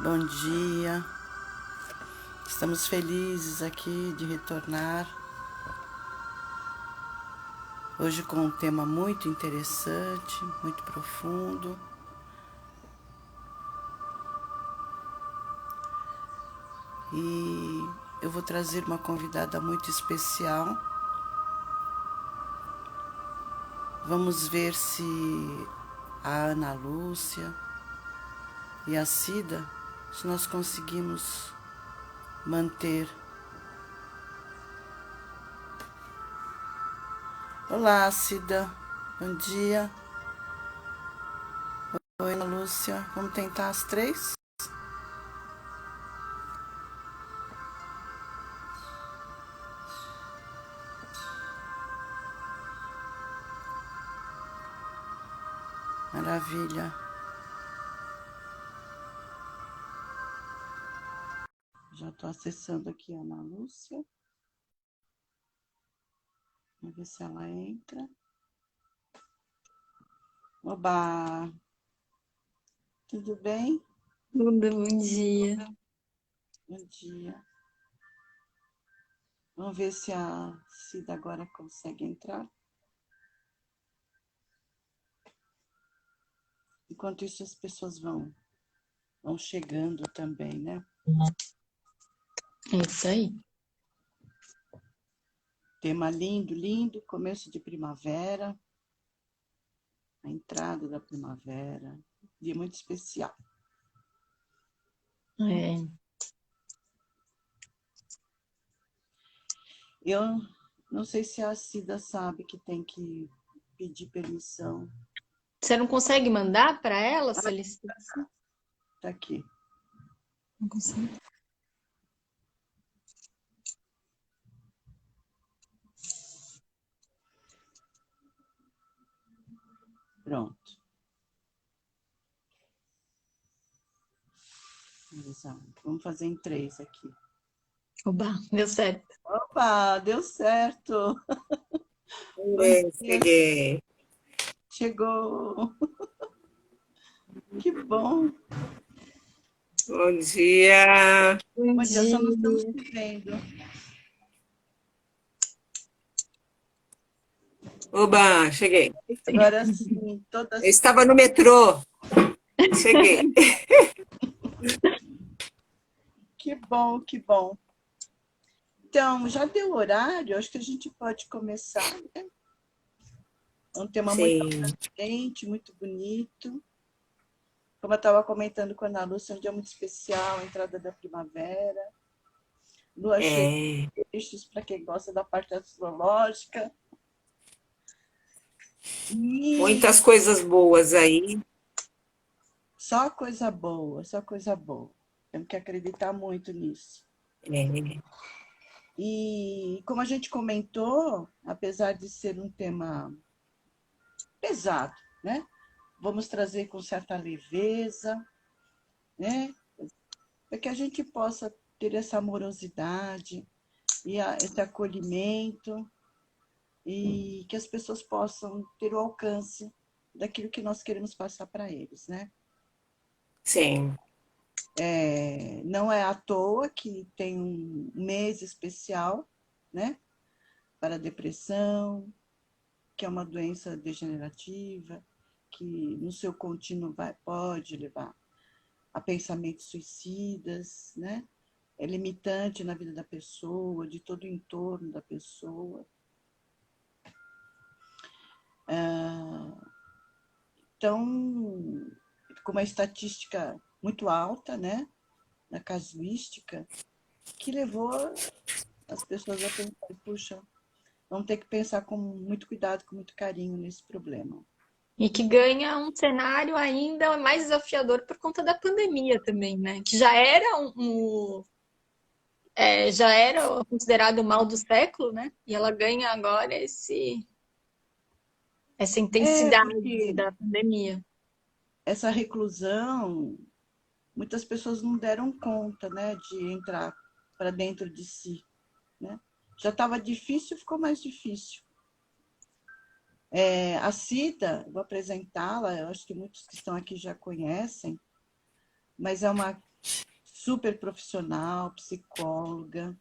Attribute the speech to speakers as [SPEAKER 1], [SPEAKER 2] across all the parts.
[SPEAKER 1] Bom dia. Estamos felizes aqui de retornar. Hoje com um tema muito interessante, muito profundo. E eu vou trazer uma convidada muito especial. Vamos ver se a Ana Lúcia e a Cida, se nós conseguimos manter. Olá, Cida. Bom dia. Oi, Ana Lúcia. Vamos tentar as três? Maravilha. Já estou acessando aqui a Ana Lúcia. Vamos ver se ela entra. Oba! Tudo bem?
[SPEAKER 2] Tudo, bom dia.
[SPEAKER 1] Bom dia. Vamos ver se a Cida agora consegue entrar. Enquanto isso, as pessoas vão chegando também, né?
[SPEAKER 2] É isso aí.
[SPEAKER 1] Tema lindo, lindo, começo de primavera, a entrada da primavera, dia muito especial.
[SPEAKER 2] É.
[SPEAKER 1] Eu não sei se a Cida sabe que tem que pedir permissão.
[SPEAKER 2] Você não consegue mandar para ela solicitação?
[SPEAKER 1] Tá aqui.
[SPEAKER 2] Não consigo.
[SPEAKER 1] Pronto. Vamos fazer em 3 aqui.
[SPEAKER 2] Oba, deu certo.
[SPEAKER 1] Opa, deu certo. Bom dia.
[SPEAKER 3] Cheguei.
[SPEAKER 1] Chegou. Que bom.
[SPEAKER 3] Bom dia.
[SPEAKER 1] Bom dia, só não estamos
[SPEAKER 2] dia.
[SPEAKER 1] te vendo.
[SPEAKER 3] Oba, cheguei.
[SPEAKER 1] Agora sim, todas.
[SPEAKER 3] Eu estava no metrô. Cheguei.
[SPEAKER 1] Que bom, que bom. Então, já deu horário, acho que a gente pode começar, né? É um tema muito
[SPEAKER 3] Sim.
[SPEAKER 1] abrangente, muito bonito. Como eu estava comentando com a Ana Lúcia, é um dia muito especial, a entrada da primavera. Lua cheia de peixes, para quem gosta da parte astrológica. E
[SPEAKER 3] Muitas coisas boas aí.
[SPEAKER 1] só coisa boa, só coisa boa. Temos que acreditar muito nisso.
[SPEAKER 3] É.
[SPEAKER 1] E como a gente comentou, apesar de ser um tema pesado, né? Vamos trazer com certa leveza, né? Para que a gente possa ter essa amorosidade e esse acolhimento e que as pessoas possam ter o alcance daquilo que nós queremos passar para eles, né?
[SPEAKER 3] Sim.
[SPEAKER 1] Não é à toa que tem um mês especial, né? Para a depressão, que é uma doença degenerativa, que no seu contínuo pode levar a pensamentos suicidas, né? É limitante na vida da pessoa, de todo o entorno da pessoa. Então, com uma estatística muito alta, né? Na casuística, que levou as pessoas a pensar, puxa, vamos ter que pensar com muito cuidado, com muito carinho nesse problema.
[SPEAKER 2] E que ganha um cenário ainda mais desafiador por conta da pandemia também, né? Que já era já era considerado o mal do século, né? E ela ganha agora essa intensidade
[SPEAKER 1] Porque
[SPEAKER 2] da pandemia.
[SPEAKER 1] essa reclusão, muitas pessoas não deram conta, né, de entrar para dentro de si, né? Já estava difícil, ficou mais difícil. A Cida, vou apresentá-la, eu acho que muitos que estão aqui já conhecem, mas é uma super profissional, psicóloga,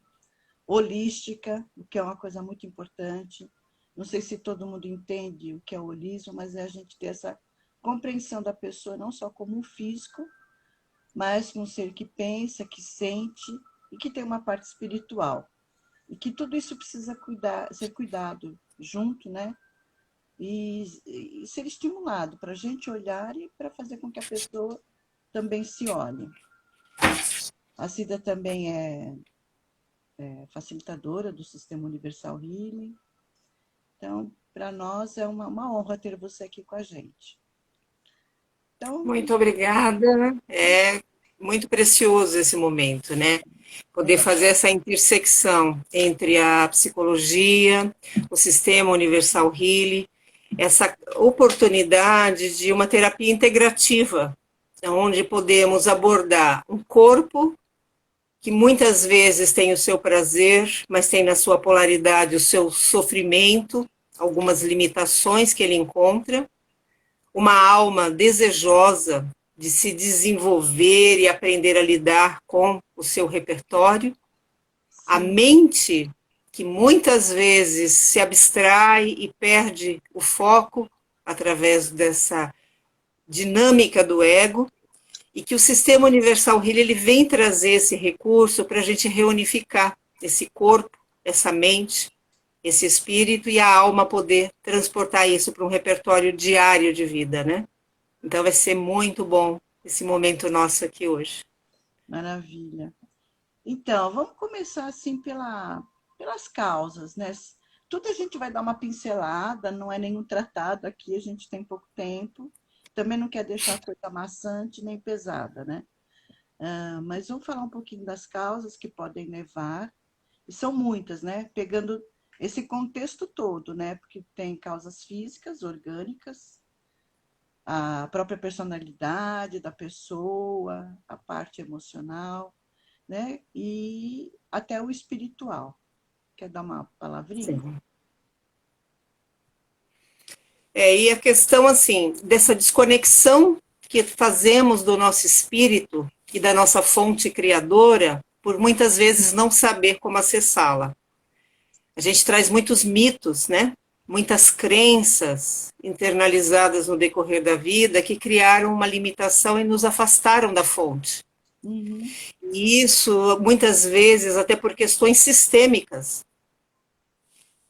[SPEAKER 1] holística, o que é uma coisa muito importante. Não sei se todo mundo entende o que é holismo, mas é a gente ter essa compreensão da pessoa não só como um físico, mas como um ser que pensa, que sente e que tem uma parte espiritual. E que tudo isso precisa ser cuidado junto, né? E ser estimulado para a gente olhar e para fazer com que a pessoa também se olhe. A Cida também é facilitadora do Sistema Universal Healing. Então, para nós é uma honra ter você aqui com a gente. Então,
[SPEAKER 3] Muito obrigada. É muito precioso esse momento, né? Poder fazer essa intersecção entre a psicologia, o Sistema Universal Healing, essa oportunidade de uma terapia integrativa, onde podemos abordar um corpo que muitas vezes tem o seu prazer, mas tem na sua polaridade o seu sofrimento, algumas limitações que ele encontra, uma alma desejosa de se desenvolver e aprender a lidar com o seu repertório, a mente que muitas vezes se abstrai e perde o foco através dessa dinâmica do ego, e que o Sistema Universal Healing ele vem trazer esse recurso para a gente reunificar esse corpo, essa mente, esse espírito e a alma poder transportar isso para um repertório diário de vida, né? Então vai ser muito bom esse momento nosso aqui hoje.
[SPEAKER 1] maravilha. Então, vamos começar assim pelas causas, né? Tudo a gente vai dar uma pincelada, não é nenhum tratado aqui, a gente tem pouco tempo. Também não quer deixar a coisa maçante nem pesada, né? Mas vamos falar um pouquinho das causas que podem levar, e são muitas, né? Pegando esse contexto todo, né? Porque tem causas físicas, orgânicas, a própria personalidade da pessoa, a parte emocional, né? E até o espiritual. Quer dar uma palavrinha?
[SPEAKER 3] Sim. E a questão, assim, dessa desconexão que fazemos do nosso espírito e da nossa fonte criadora, por muitas vezes não saber como acessá-la. A gente traz muitos mitos, né? Muitas crenças internalizadas no decorrer da vida que criaram uma limitação e nos afastaram da fonte.
[SPEAKER 1] Uhum.
[SPEAKER 3] E isso, muitas vezes, até por questões sistêmicas,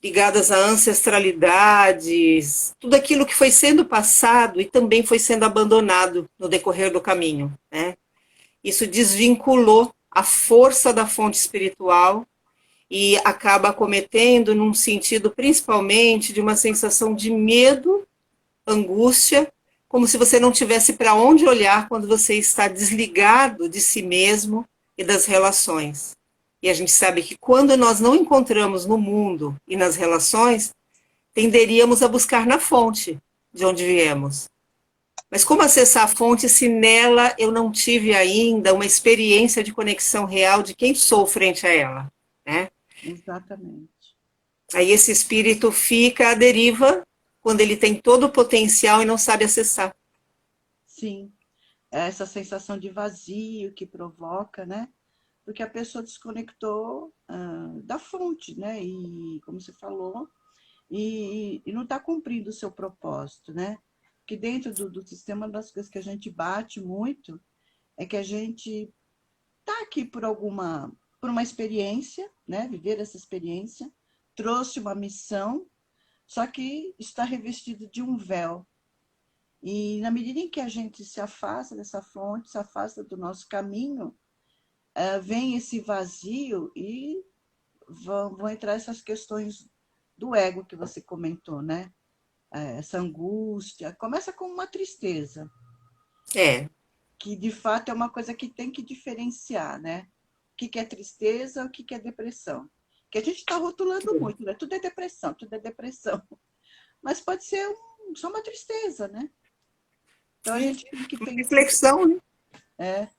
[SPEAKER 3] ligadas a ancestralidades, tudo aquilo que foi sendo passado e também foi sendo abandonado no decorrer do caminho, né? Isso desvinculou a força da fonte espiritual e acaba acometendo num sentido principalmente de uma sensação de medo, angústia, como se você não tivesse para onde olhar quando você está desligado de si mesmo e das relações. E a gente sabe que quando nós não encontramos no mundo e nas relações, tenderíamos a buscar na fonte de onde viemos. Mas como acessar a fonte se nela eu não tive ainda uma experiência de conexão real de quem sou frente a ela, né?
[SPEAKER 1] Exatamente.
[SPEAKER 3] Aí esse espírito fica à deriva quando ele tem todo o potencial e não sabe acessar.
[SPEAKER 1] Sim. Essa sensação de vazio que provoca, né? Porque a pessoa desconectou da fonte, né? E, como você falou, e não está cumprindo o seu propósito, né? Que dentro do sistema, uma das coisas que a gente bate muito é que a gente está aqui por uma experiência, né? Viver essa experiência, trouxe uma missão, só que está revestido de um véu. E na medida em que a gente se afasta dessa fonte, se afasta do nosso caminho, vem esse vazio e vão entrar essas questões do ego que você comentou, né? Essa angústia. Começa com uma tristeza,
[SPEAKER 3] É,
[SPEAKER 1] que de fato é uma coisa que tem que diferenciar, né? O que é tristeza, o que é depressão. Que a gente está rotulando muito, né? Tudo é depressão, tudo é depressão. Mas pode ser só uma tristeza, né? Então a gente tem que
[SPEAKER 3] uma
[SPEAKER 1] pensar.
[SPEAKER 3] reflexão, né?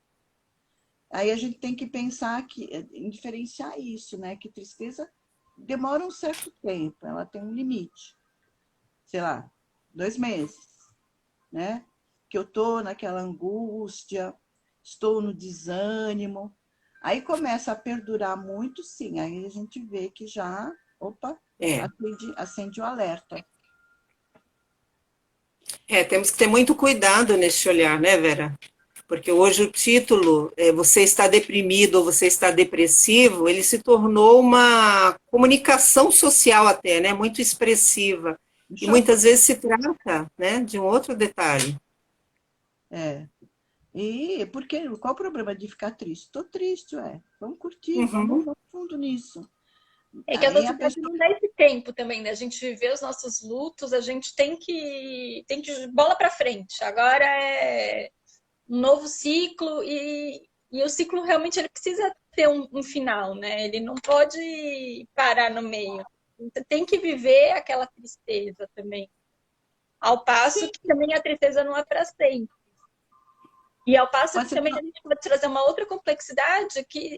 [SPEAKER 1] Aí a gente tem que pensar em diferenciar isso, né? Que tristeza demora um certo tempo, ela tem um limite. Sei lá, 2 meses, né? Que eu tô naquela angústia, estou no desânimo. Aí começa a perdurar muito, sim. Aí a gente vê que já, opa,
[SPEAKER 3] É.
[SPEAKER 1] acende o alerta.
[SPEAKER 3] Temos que ter muito cuidado nesse olhar, né, Vera? Porque hoje o título, você está deprimido ou você está depressivo, ele se tornou uma comunicação social até, né, muito expressiva. E muitas vezes se trata, né, de um outro detalhe.
[SPEAKER 1] E porque, qual o problema de ficar triste? Estou triste, vamos curtir,
[SPEAKER 3] Uhum.
[SPEAKER 1] vamos fundo nisso.
[SPEAKER 2] É que a
[SPEAKER 1] Aí a
[SPEAKER 2] sociedade
[SPEAKER 1] pessoa...
[SPEAKER 2] não dá esse tempo também, né? A gente viver os nossos lutos, a gente tem que bola para frente. Agora é um novo ciclo e o ciclo realmente ele precisa ter um final, né? Ele não pode parar no meio. Você tem que viver aquela tristeza também. Ao passo
[SPEAKER 1] Sim,
[SPEAKER 2] que também a tristeza não é para sempre. E ao passo
[SPEAKER 1] mas
[SPEAKER 2] que também a gente pode trazer uma outra complexidade que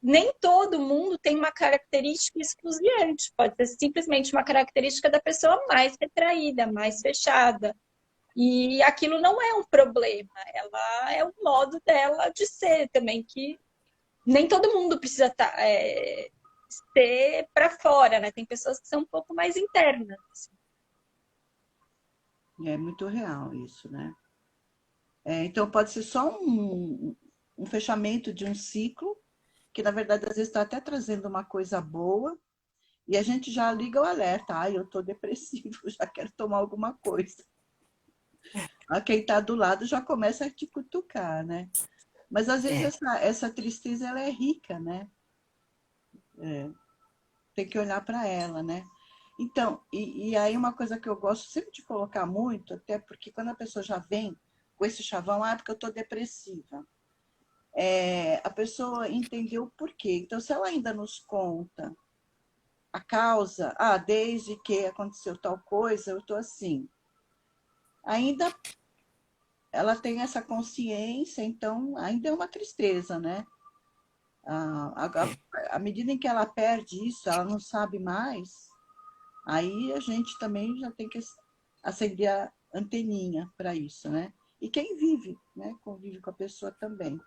[SPEAKER 2] nem todo mundo tem uma característica exclusiante. Pode ser simplesmente uma característica da pessoa mais retraída, mais fechada. E aquilo não é um problema, ela é o modo dela de ser também, que nem todo mundo precisa ser para fora, né? Tem pessoas que são um pouco mais internas. Assim.
[SPEAKER 1] é muito real isso, né? Então pode ser só um fechamento de um ciclo, que na verdade às vezes está até trazendo uma coisa boa, e a gente já liga o alerta, ai, eu estou depressivo, já quero tomar alguma coisa. A quem está do lado já começa a te cutucar, né? Mas às vezes essa tristeza ela é rica, né? Tem que olhar para ela, né? Então, e aí uma coisa que eu gosto sempre de colocar muito, até porque quando a pessoa já vem com esse chavão, porque eu estou depressiva. A pessoa entendeu o porquê. Então, se ela ainda nos conta a causa, desde que aconteceu tal coisa, eu estou assim. Ainda ela tem essa consciência, então ainda é uma tristeza, né? À medida em que ela perde isso, ela não sabe mais, aí a gente também já tem que acender a anteninha para isso, né? E quem vive, né? Convive com a pessoa também.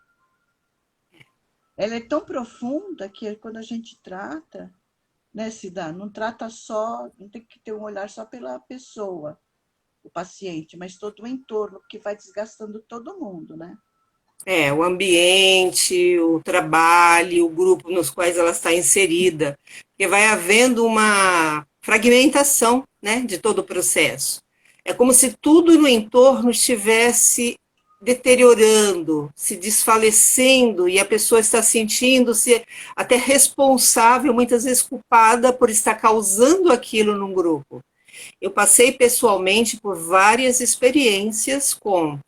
[SPEAKER 1] Ela é tão profunda que quando a gente trata, né, Cida, não trata só, não tem que ter um olhar só pela pessoa, o paciente, mas todo o entorno, que vai desgastando todo mundo, né?
[SPEAKER 3] O ambiente, o trabalho, o grupo nos quais ela está inserida, porque vai havendo uma fragmentação, né, de todo o processo. É como se tudo no entorno estivesse deteriorando, se desfalecendo, e a pessoa está sentindo-se até responsável, muitas vezes culpada por estar causando aquilo num grupo. Eu passei pessoalmente por várias experiências com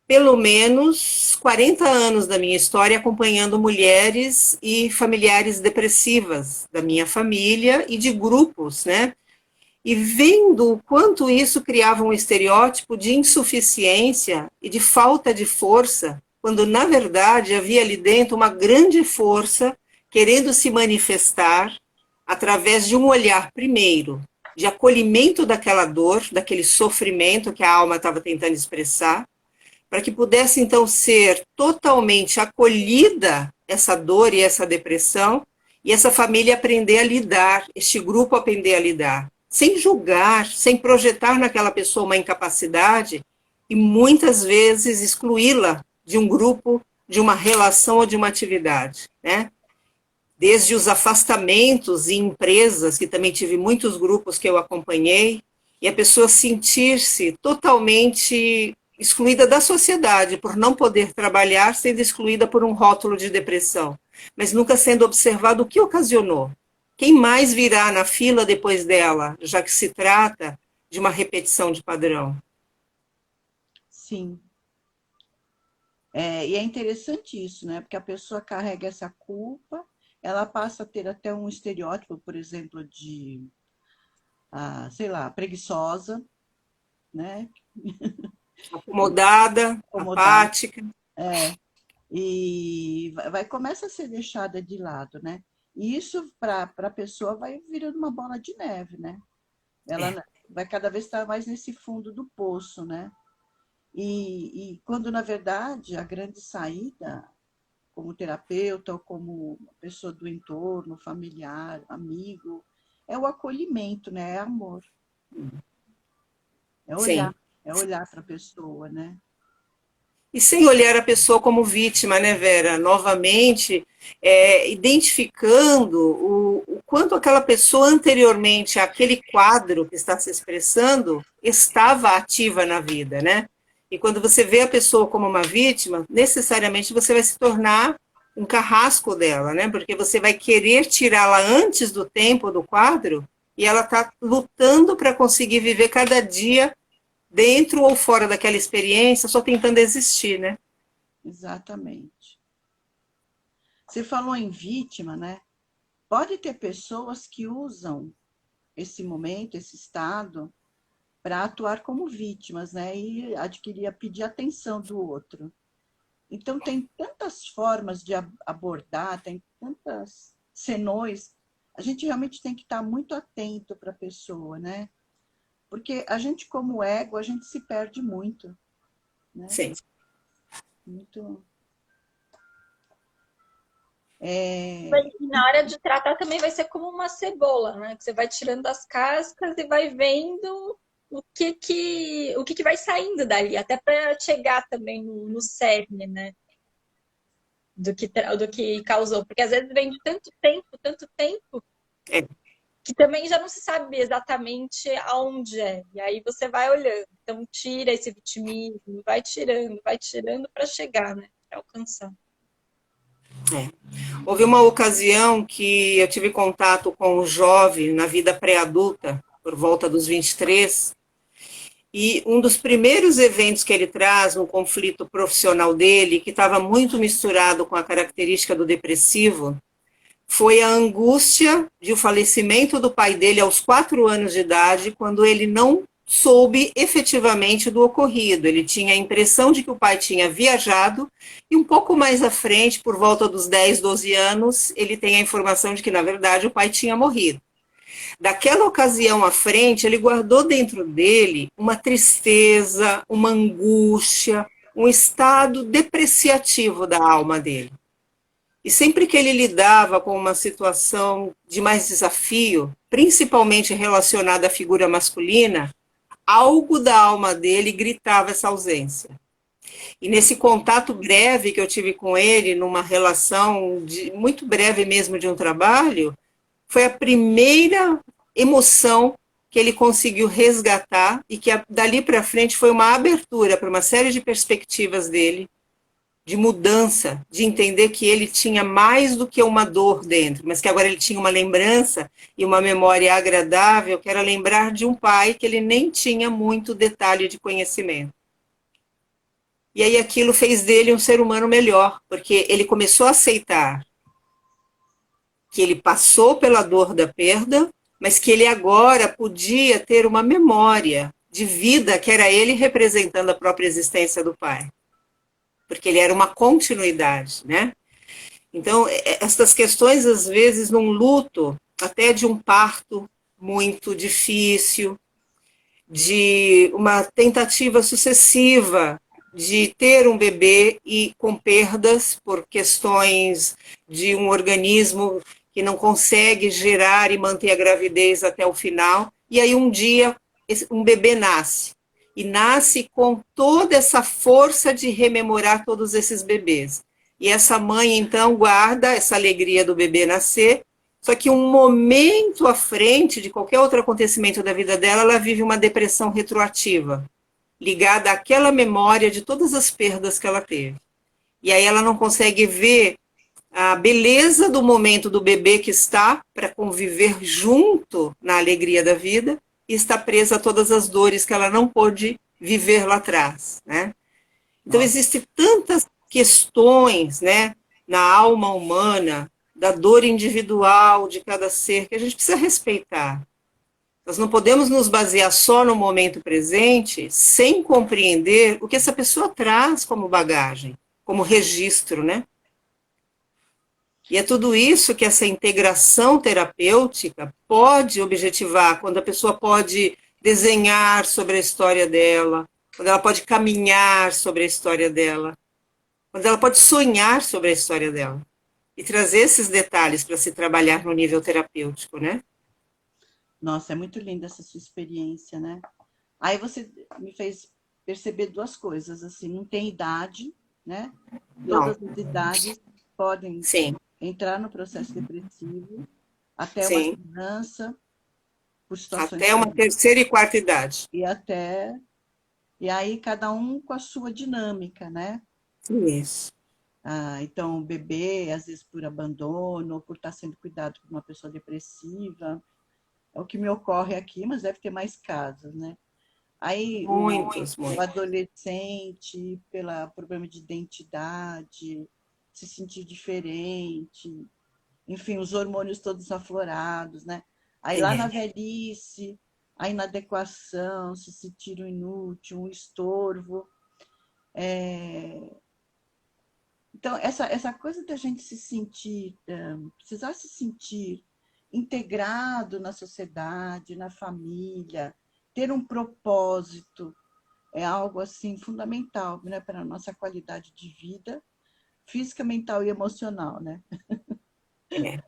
[SPEAKER 3] pelo menos 40 anos da minha história acompanhando mulheres e familiares depressivas da minha família e de grupos, né? E vendo o quanto isso criava um estereótipo de insuficiência e de falta de força, quando na verdade havia ali dentro uma grande força querendo se manifestar através de um olhar, primeiro, de acolhimento daquela dor, daquele sofrimento que a alma estava tentando expressar, para que pudesse então ser totalmente acolhida essa dor e essa depressão, e essa família aprender a lidar, este grupo aprender a lidar, sem julgar, sem projetar naquela pessoa uma incapacidade e muitas vezes excluí-la de um grupo, de uma relação ou de uma atividade, né? Desde os afastamentos em empresas, que também tive muitos grupos que eu acompanhei, e a pessoa sentir-se totalmente excluída da sociedade, por não poder trabalhar, sendo excluída por um rótulo de depressão, mas nunca sendo observado o que ocasionou. Quem mais virá na fila depois dela, já que se trata de uma repetição de padrão?
[SPEAKER 1] Sim. E é interessante isso, né? Porque a pessoa carrega essa culpa, ela passa a ter até um estereótipo, por exemplo, de, sei lá, preguiçosa, né?
[SPEAKER 3] Acomodada,
[SPEAKER 1] Acomodada.
[SPEAKER 3] apática.
[SPEAKER 1] E começa a ser deixada de lado, né? E isso para a pessoa vai virando uma bola de neve, né? Ela vai cada vez estar mais nesse fundo do poço, né? E quando, na verdade, a grande saída, como terapeuta ou como pessoa do entorno, familiar, amigo, é o acolhimento, né? É amor.
[SPEAKER 3] Sim.
[SPEAKER 1] É olhar para a pessoa, né?
[SPEAKER 3] E sem olhar a pessoa como vítima, né, Vera? Novamente, identificando o quanto aquela pessoa anteriormente àquele quadro que está se expressando estava ativa na vida, né? E quando você vê a pessoa como uma vítima, necessariamente você vai se tornar um carrasco dela, né? Porque você vai querer tirá-la antes do tempo do quadro e ela está lutando para conseguir viver cada dia dentro ou fora daquela experiência, só tentando existir, né?
[SPEAKER 1] Exatamente. Você falou em vítima, né? Pode ter pessoas que usam esse momento, esse estado, para atuar como vítimas, né? E pedir atenção do outro. Então, tem tantas formas de abordar, tem tantas senões. A gente realmente tem que estar muito atento para a pessoa, né? Porque a gente, como ego, a gente se perde muito, né?
[SPEAKER 3] Sim.
[SPEAKER 1] Muito.
[SPEAKER 2] E na hora de tratar também vai ser como uma cebola, né? Que você vai tirando as cascas e vai vendo o que vai saindo dali, até para chegar também no cerne, né? Do que causou. Porque às vezes vem de tanto tempo,
[SPEAKER 3] É.
[SPEAKER 2] que também já não se sabe exatamente aonde é. E aí você vai olhando. Então tira esse vitimismo, vai tirando para chegar, né? Para alcançar.
[SPEAKER 3] Houve uma ocasião que eu tive contato com um jovem na vida pré-adulta, por volta dos 23, e um dos primeiros eventos que ele traz no conflito profissional dele, que estava muito misturado com a característica do depressivo, foi a angústia de o falecimento do pai dele aos 4 anos de idade, quando ele não soube efetivamente do ocorrido. Ele tinha a impressão de que o pai tinha viajado e um pouco mais à frente, por volta dos 10, 12 anos, ele tem a informação de que, na verdade, o pai tinha morrido. Daquela ocasião à frente, ele guardou dentro dele uma tristeza, uma angústia, um estado depreciativo da alma dele. E sempre que ele lidava com uma situação de mais desafio, principalmente relacionada à figura masculina, algo da alma dele gritava essa ausência. E nesse contato breve que eu tive com ele, numa relação muito breve mesmo de um trabalho, foi a primeira emoção que ele conseguiu resgatar e que dali para frente foi uma abertura para uma série de perspectivas dele, de mudança, de entender que ele tinha mais do que uma dor dentro, mas que agora ele tinha uma lembrança e uma memória agradável, que era lembrar de um pai que ele nem tinha muito detalhe de conhecimento. E aí aquilo fez dele um ser humano melhor, porque ele começou a aceitar que ele passou pela dor da perda, mas que ele agora podia ter uma memória de vida que era ele representando a própria existência do pai. Porque ele era uma continuidade, né? Então, essas questões, às vezes, num luto, até de um parto muito difícil, de uma tentativa sucessiva de ter um bebê e com perdas por questões de um organismo que não consegue gerar e manter a gravidez até o final, e aí um dia um bebê nasce. E nasce com toda essa força de rememorar todos esses bebês. E essa mãe, então, guarda essa alegria do bebê nascer, só que um momento à frente de qualquer outro acontecimento da vida dela, ela vive uma depressão retroativa, ligada àquela memória de todas as perdas que ela teve. E aí ela não consegue ver a beleza do momento do bebê que está para conviver junto na alegria da vida, e está presa a todas as dores que ela não pôde viver lá atrás, né? Então, existem tantas questões, né, na alma humana, da dor individual de cada ser, que a gente precisa respeitar. Nós não podemos nos basear só no momento presente, sem compreender o que essa pessoa traz como bagagem, como registro, né? E é tudo isso que essa integração terapêutica pode objetivar, quando a pessoa pode desenhar sobre a história dela, quando ela pode caminhar sobre a história dela, quando ela pode sonhar sobre a história dela e trazer esses detalhes para se trabalhar no nível terapêutico, né?
[SPEAKER 1] Nossa, é muito linda essa sua experiência, né? Aí você me fez perceber duas coisas, assim, não tem idade, né?
[SPEAKER 3] Não,
[SPEAKER 1] Todas as idades podem
[SPEAKER 3] sim,
[SPEAKER 1] entrar no processo depressivo, até uma
[SPEAKER 3] sim.
[SPEAKER 1] criança, por situações
[SPEAKER 3] Até uma
[SPEAKER 1] como
[SPEAKER 3] terceira e quarta idade.
[SPEAKER 1] e até e aí cada um com a sua dinâmica, né?
[SPEAKER 3] Isso.
[SPEAKER 1] Então o bebê às vezes por abandono ou por estar sendo cuidado por uma pessoa depressiva, é o que me ocorre aqui, mas deve ter mais casos, né? Aí
[SPEAKER 3] Muitos,
[SPEAKER 1] o
[SPEAKER 3] muitos.
[SPEAKER 1] adolescente, pelo problema de identidade, se sentir diferente, enfim, os hormônios todos aflorados, né? Aí lá na
[SPEAKER 3] É,
[SPEAKER 1] velhice, a inadequação, se sentir um inútil, um estorvo. Então, essa coisa da gente se sentir, precisar se sentir integrado na sociedade, na família, ter um propósito, é algo assim fundamental, né, para a nossa qualidade de vida, física, mental e emocional, né?
[SPEAKER 3] é.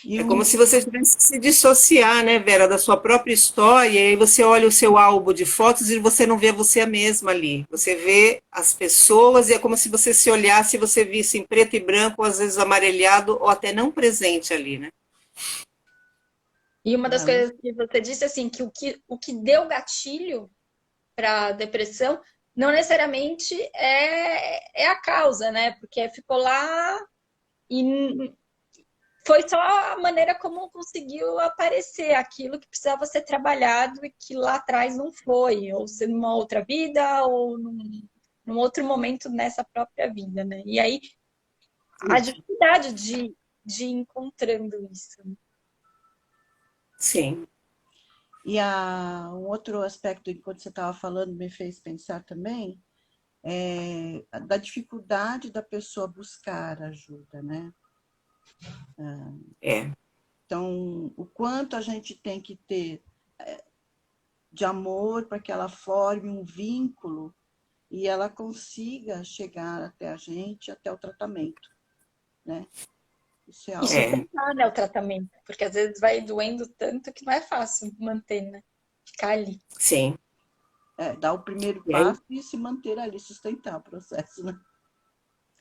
[SPEAKER 1] E
[SPEAKER 3] É como se você tivesse que se dissociar, né, Vera, da sua própria história, e aí você olha o seu álbum de fotos e você não vê você mesma ali. Você vê as pessoas e é como se você se olhasse e você visse em preto e branco, às vezes amarelhado ou até não presente ali, né?
[SPEAKER 2] E uma das
[SPEAKER 1] não,
[SPEAKER 2] coisas que você disse, assim, que o que deu gatilho para depressão não necessariamente é a causa, né? Porque ficou lá e foi só a maneira como conseguiu aparecer aquilo que precisava ser trabalhado e que lá atrás não foi, ou se numa outra vida, ou num outro momento nessa própria vida, né? E aí a
[SPEAKER 1] isso.
[SPEAKER 2] dificuldade de ir encontrando isso.
[SPEAKER 3] Sim,
[SPEAKER 1] Um outro aspecto, enquanto você estava falando, me fez pensar também, da dificuldade da pessoa buscar ajuda, né?
[SPEAKER 3] é.
[SPEAKER 1] Então, o quanto a gente tem que ter de amor para que ela forme um vínculo e ela consiga chegar até a gente, até o tratamento, né? Isso é
[SPEAKER 2] E
[SPEAKER 1] algo.
[SPEAKER 3] É,
[SPEAKER 2] sustentar, né, o tratamento, porque às vezes vai doendo tanto que não é fácil manter, né? Ficar ali.
[SPEAKER 3] sim.
[SPEAKER 1] Dar o primeiro
[SPEAKER 3] E aí,
[SPEAKER 1] passo e se manter ali, sustentar o processo, né?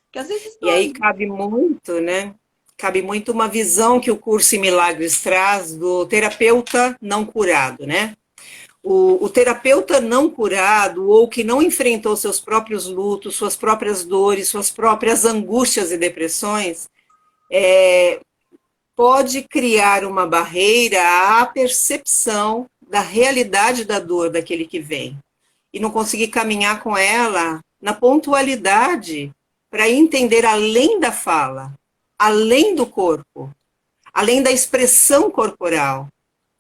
[SPEAKER 1] Porque às vezes
[SPEAKER 3] e aí
[SPEAKER 1] dói.
[SPEAKER 3] cabe muito, né? Cabe muito uma visão que o curso em Milagres traz do terapeuta não curado, né? O terapeuta não curado ou que não enfrentou seus próprios lutos, suas próprias dores, suas próprias angústias e depressões, pode criar uma barreira à percepção da realidade da dor daquele que vem e não conseguir caminhar com ela na pontualidade para entender além da fala, além do corpo, além da expressão corporal,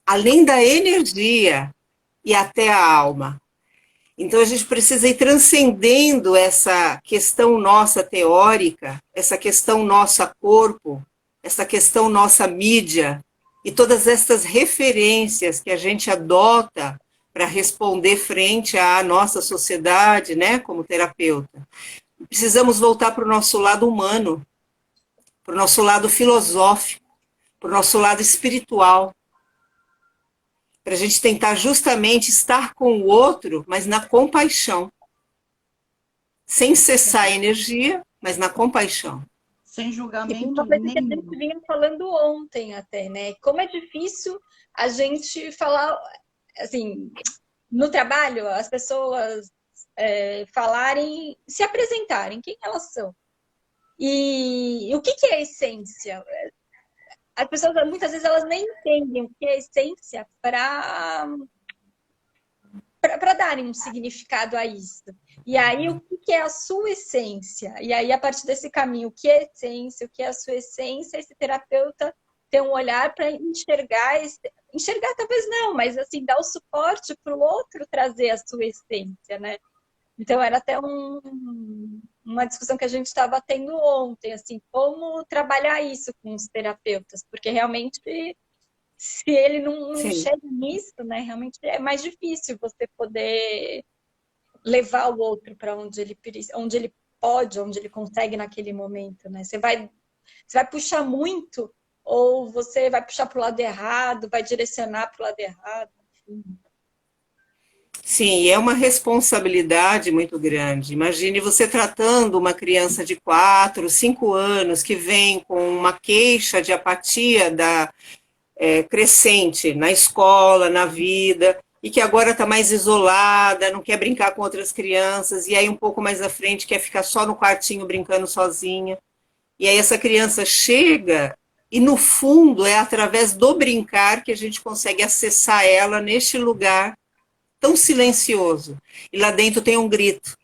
[SPEAKER 3] além da energia e até a alma. Então a gente precisa ir transcendendo essa questão nossa teórica, essa questão nossa corpo, essa questão nossa mídia e todas essas referências que a gente adota para responder frente à nossa sociedade, né, como terapeuta. Precisamos voltar para o nosso lado humano, para o nosso lado filosófico, para o nosso lado espiritual, para a gente tentar justamente estar com o outro, mas na compaixão, sem cessar a energia, mas na compaixão.
[SPEAKER 1] Sem
[SPEAKER 2] E foi
[SPEAKER 1] julgamento
[SPEAKER 2] uma coisa que a gente
[SPEAKER 1] nenhum.
[SPEAKER 2] vinha falando ontem até, né? Como é difícil a gente falar, assim, no trabalho, as pessoas falarem, se apresentarem, quem elas são. E o que é a essência? As pessoas, muitas vezes, elas nem entendem o que é a essência para darem um significado a isso. E aí, o que é a sua essência? E aí, a partir desse caminho, o que é essência, o que é a sua essência, esse terapeuta ter um olhar para enxergar, enxergar talvez não, mas assim, dar o suporte para o outro trazer a sua essência, né? Então, era até uma discussão que a gente estava tendo ontem, assim, como trabalhar isso com os terapeutas, porque realmente se ele não
[SPEAKER 3] Sim,
[SPEAKER 2] chega nisso, né, realmente é mais difícil você poder levar o outro para onde ele pode, onde ele consegue naquele momento, né? Você vai puxar muito ou você vai puxar para o lado errado, vai direcionar para o lado errado, enfim.
[SPEAKER 3] Sim, é uma responsabilidade muito grande. Imagine você tratando uma criança de 4, 5 anos que vem com uma queixa de apatia crescente na escola, na vida, e que agora está mais isolada, não quer brincar com outras crianças, e aí um pouco mais à frente quer ficar só no quartinho brincando sozinha. E aí essa criança chega e, no fundo, é através do brincar que a gente consegue acessar ela neste lugar tão silencioso. E lá dentro tem um grito.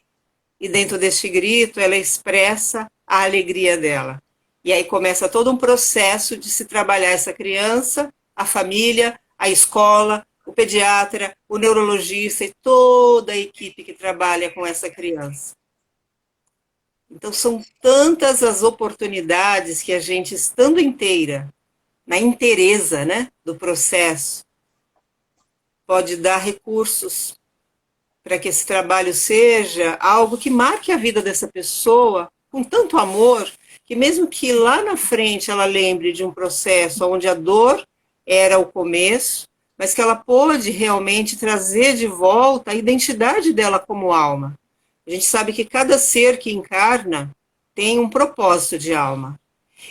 [SPEAKER 3] E dentro deste grito ela expressa a alegria dela. E aí começa todo um processo de se trabalhar essa criança, a família, a escola, o pediatra, o neurologista e toda a equipe que trabalha com essa criança. Então são tantas as oportunidades que a gente, estando inteira, na inteireza, né, do processo, pode dar recursos para que esse trabalho seja algo que marque a vida dessa pessoa com tanto amor, que mesmo que lá na frente ela lembre de um processo onde a dor era o começo, mas que ela pôde realmente trazer de volta a identidade dela como alma. A gente sabe que cada ser que encarna tem um propósito de alma.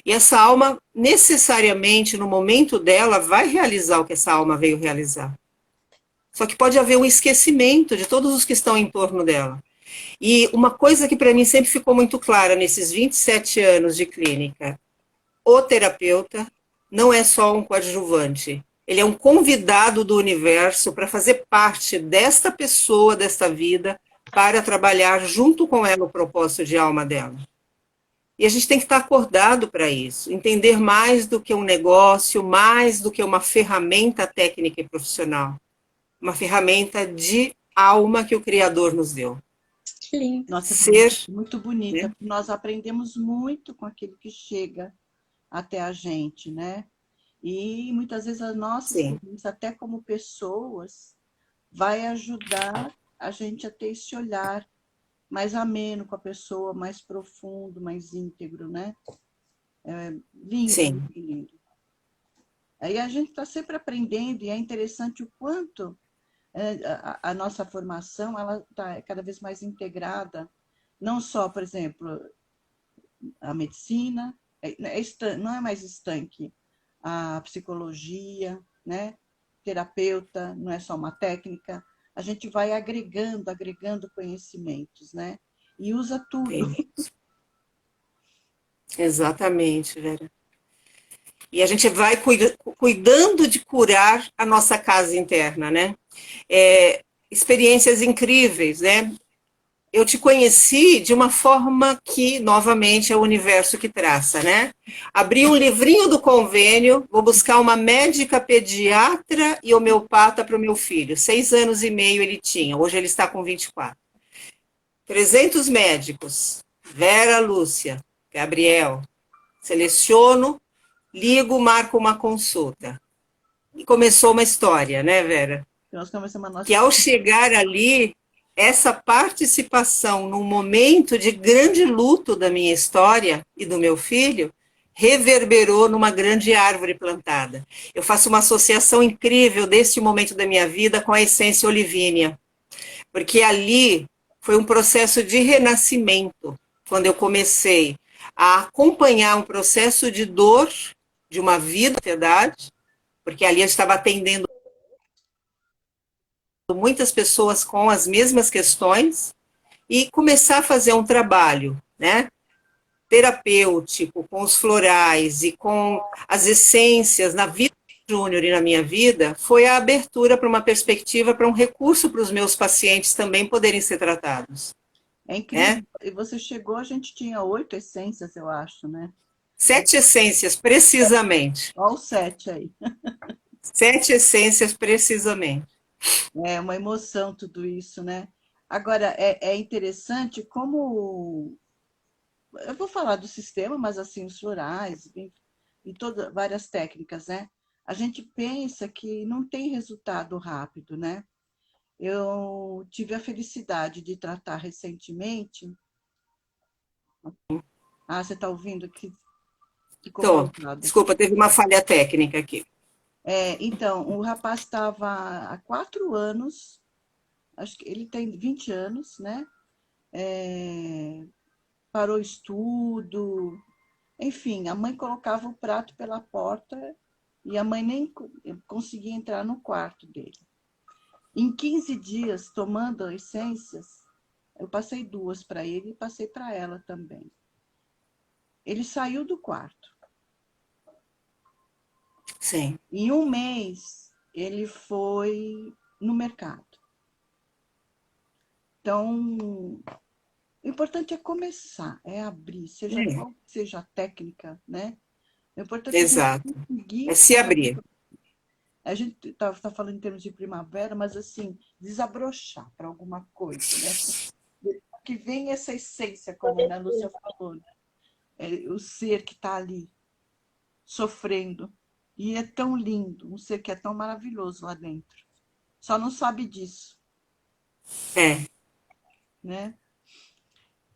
[SPEAKER 3] E essa alma, necessariamente, no momento dela, vai realizar o que essa alma veio realizar. Só que pode haver um esquecimento de todos os que estão em torno dela. E uma coisa que para mim sempre ficou muito clara nesses 27 anos de clínica, o terapeuta não é só um coadjuvante, ele é um convidado do universo para fazer parte desta pessoa, desta vida, para trabalhar junto com ela o propósito de alma dela. E a gente tem que estar acordado para isso, entender mais do que um negócio, mais do que uma ferramenta técnica e profissional. Uma ferramenta de alma que o Criador nos deu.
[SPEAKER 2] Que lindo.
[SPEAKER 1] Nossa,
[SPEAKER 3] Ser,
[SPEAKER 1] muito bonita.
[SPEAKER 3] né?
[SPEAKER 1] Nós aprendemos muito com aquilo que chega até a gente, né? E muitas vezes a nossa experiência, até como pessoas, vai ajudar a gente a ter esse olhar mais ameno com a pessoa, mais profundo, mais íntegro, né? Lindo,
[SPEAKER 3] Sim.
[SPEAKER 1] muito lindo. Aí a gente está sempre aprendendo e é interessante o quanto a nossa formação ela está cada vez mais integrada, não só, por exemplo, a medicina, não é mais estanque, a psicologia, né? Terapeuta, não é só uma técnica, a gente vai agregando conhecimentos, né? E usa tudo.
[SPEAKER 3] Exatamente, Vera. E a gente vai cuidando de curar a nossa casa interna, né? Experiências incríveis, né? Eu te conheci de uma forma que, novamente, é o universo que traça, né? Abri um livrinho do convênio, vou buscar uma médica pediatra e homeopata para o meu filho. 6 anos e meio ele tinha, hoje ele está com 24. 300 médicos, Vera, Lúcia, Gabriel. Seleciono, ligo, marco uma consulta. E começou uma história, né, Vera?
[SPEAKER 1] Nós começamos a nossa...
[SPEAKER 3] Que ao chegar ali, essa participação num momento de grande luto da minha história e do meu filho, reverberou numa grande árvore plantada. Eu faço uma associação incrível desse momento da minha vida com a essência olivínia, porque ali foi um processo de renascimento, quando eu comecei a acompanhar um processo de dor de uma vida, verdade, porque ali eu estava atendendo muitas pessoas com as mesmas questões e começar a fazer um trabalho, né, terapêutico, com os florais e com as essências na vida do Júnior e na minha vida, foi a abertura para uma perspectiva, para um recurso para os meus pacientes também poderem ser tratados.
[SPEAKER 1] É incrível. E você chegou, a gente tinha 8 essências, eu acho, né?
[SPEAKER 3] 7 essências, precisamente.
[SPEAKER 1] Olha o 7 aí.
[SPEAKER 3] 7 essências, precisamente.
[SPEAKER 1] É uma emoção tudo isso, né? Agora, é interessante como... Eu vou falar do sistema, mas assim, os florais, e todas, várias técnicas, né? A gente pensa que não tem resultado rápido, né? eu tive a felicidade de tratar recentemente. Ah, você está ouvindo que ficou
[SPEAKER 3] Tô.
[SPEAKER 1] pausado.
[SPEAKER 3] Desculpa, teve uma falha técnica aqui.
[SPEAKER 1] Então, o rapaz estava há 4 anos, acho que ele tem 20 anos, né? Parou estudo, enfim, a mãe colocava o prato pela porta e a mãe nem conseguia entrar no quarto dele. Em 15 dias, tomando essências, eu passei 2 para ele e passei para ela também. Ele saiu do quarto.
[SPEAKER 3] Sim.
[SPEAKER 1] Em 1 mês, ele foi no mercado. Então, o importante é começar, é abrir, seja
[SPEAKER 3] É,
[SPEAKER 1] qual seja a técnica, né? O importante é a gente
[SPEAKER 3] exato. É
[SPEAKER 1] conseguir
[SPEAKER 3] se
[SPEAKER 1] fazer
[SPEAKER 3] abrir.
[SPEAKER 1] a gente está falando em termos de primavera, mas assim, desabrochar para alguma coisa, né? Que vem essa essência, como a Ana Lúcia falou, né? O ser que está ali, sofrendo. E é tão lindo, um ser que é tão maravilhoso lá dentro. Só não sabe disso,
[SPEAKER 3] É,
[SPEAKER 1] né?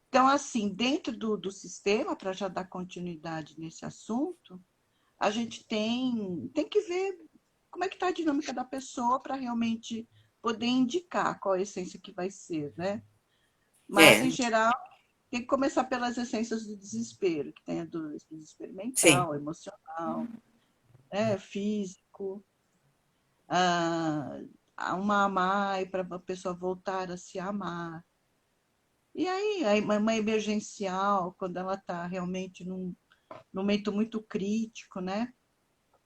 [SPEAKER 1] Então, assim, dentro do sistema, para já dar continuidade nesse assunto, a gente tem que ver como é que está a dinâmica da pessoa para realmente poder indicar qual a essência que vai ser, né? Mas, em
[SPEAKER 3] é,
[SPEAKER 1] geral, tem que começar pelas essências do desespero, que tem a do desespero
[SPEAKER 3] sim.
[SPEAKER 1] mental, emocional, né? Físico, ah, uma amar para a pessoa voltar a se amar. E aí, uma emergencial, quando ela está realmente num momento muito crítico, né?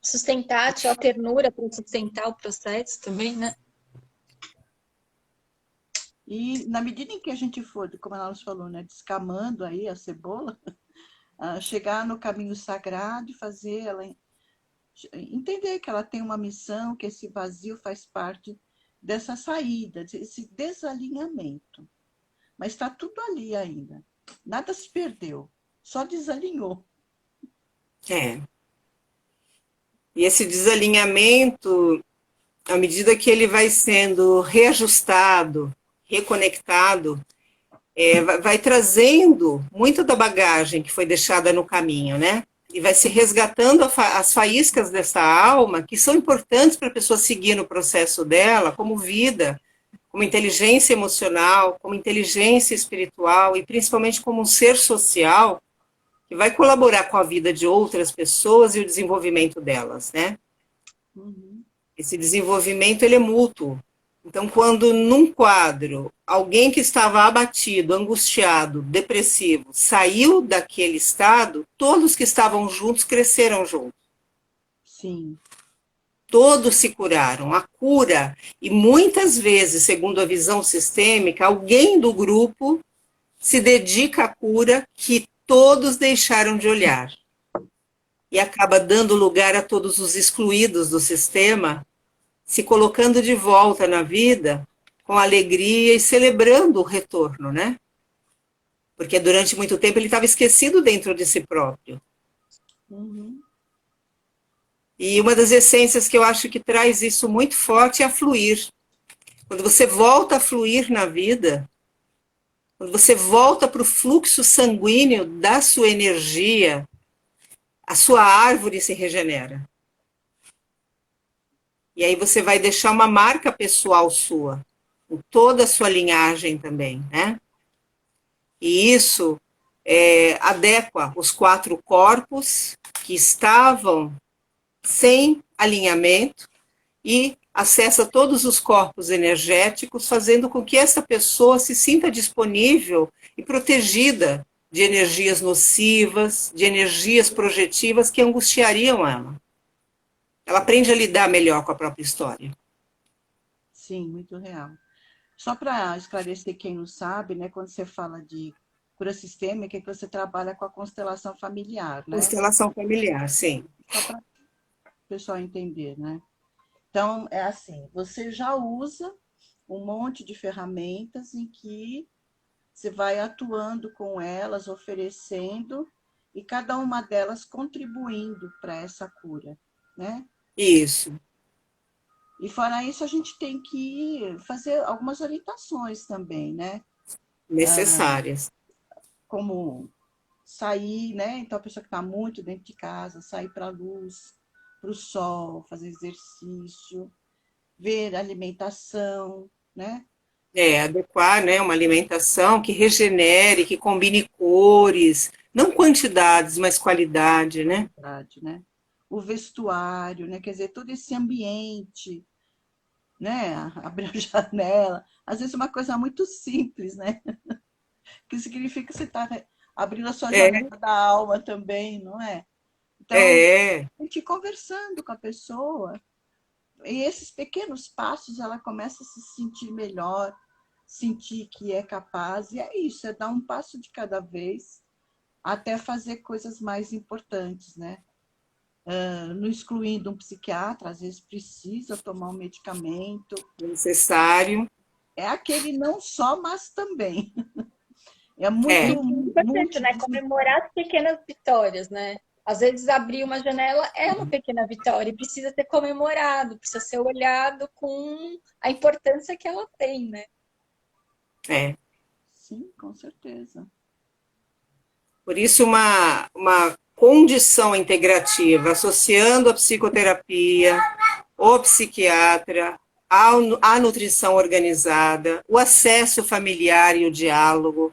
[SPEAKER 2] Sustentar, tirar a ternura para sustentar o processo também, né?
[SPEAKER 1] E na medida em que a gente for, como ela nos falou, né, descamando aí a cebola, chegar no caminho sagrado e fazer ela entender que ela tem uma missão, que esse vazio faz parte dessa saída, desse desalinhamento. Mas está tudo ali ainda. Nada se perdeu, só desalinhou.
[SPEAKER 3] É. E esse desalinhamento, à medida que ele vai sendo reajustado, reconectado, vai trazendo muita da bagagem que foi deixada no caminho, né? E vai se resgatando as faíscas dessa alma que são importantes para a pessoa seguir no processo dela, como vida, como inteligência emocional, como inteligência espiritual e principalmente como um ser social que vai colaborar com a vida de outras pessoas e o desenvolvimento delas, né?
[SPEAKER 1] Uhum.
[SPEAKER 3] Esse desenvolvimento ele é mútuo. Então, quando num quadro alguém que estava abatido, angustiado, depressivo, saiu daquele estado, todos que estavam juntos cresceram juntos.
[SPEAKER 1] Sim.
[SPEAKER 3] Todos se curaram. A cura, e muitas vezes, segundo a visão sistêmica, alguém do grupo se dedica à cura que todos deixaram de olhar. E acaba dando lugar a todos os excluídos do sistema, se colocando de volta na vida com alegria e celebrando o retorno, né? Porque durante muito tempo ele estava esquecido dentro de si próprio.
[SPEAKER 1] Uhum.
[SPEAKER 3] E uma das essências que eu acho que traz isso muito forte é a fluir. Quando você volta a fluir na vida, quando você volta para o fluxo sanguíneo da sua energia, a sua árvore se regenera. E aí você vai deixar uma marca pessoal sua, com toda a sua linhagem também, né? E isso adequa os 4 corpos que estavam sem alinhamento e acessa todos os corpos energéticos, fazendo com que essa pessoa se sinta disponível e protegida de energias nocivas, de energias projetivas que angustiariam ela. Ela aprende a lidar melhor com a própria história.
[SPEAKER 1] Sim, muito real. Só para esclarecer quem não sabe, né, quando você fala de cura sistêmica, é que você trabalha com a constelação familiar, né?
[SPEAKER 3] Constelação familiar, sim.
[SPEAKER 1] Só para o pessoal entender, né? Então, é assim, você já usa um monte de ferramentas em que você vai atuando com elas, oferecendo, e cada uma delas contribuindo para essa cura, né?
[SPEAKER 3] Isso.
[SPEAKER 1] E fora isso, a gente tem que fazer algumas orientações também, né?
[SPEAKER 3] Necessárias.
[SPEAKER 1] Como sair, né? Então, a pessoa que está muito dentro de casa, sair para a luz, para o sol, fazer exercício, ver alimentação, né?
[SPEAKER 3] Adequar, né, uma alimentação que regenere, que combine cores, não quantidades, mas qualidade, né?
[SPEAKER 1] Verdade, né? O vestuário, né? Quer dizer, todo esse ambiente, né? Abrir a janela. Às vezes é uma coisa muito simples, né? Que significa que você está abrindo a sua
[SPEAKER 3] É,
[SPEAKER 1] janela da alma também, não é? Então,
[SPEAKER 3] é,
[SPEAKER 1] a gente conversando com a pessoa, e esses pequenos passos, ela começa a se sentir melhor, sentir que é capaz, e é isso, é dar um passo de cada vez até fazer coisas mais importantes, né? Não excluindo um psiquiatra, às vezes precisa tomar um medicamento.
[SPEAKER 3] necessário.
[SPEAKER 1] É aquele não só, mas também. É
[SPEAKER 3] É,
[SPEAKER 1] muito
[SPEAKER 2] E importante, né?
[SPEAKER 1] multidisciplinar.
[SPEAKER 2] Comemorar as pequenas vitórias, né? Às vezes abrir uma janela é uma pequena vitória e precisa ser comemorado, precisa ser olhado com a importância que ela tem, né?
[SPEAKER 3] é.
[SPEAKER 1] Sim, com certeza.
[SPEAKER 3] Por isso, uma condição integrativa, associando a psicoterapia, o psiquiatra, a nutrição organizada, o acesso familiar e o diálogo,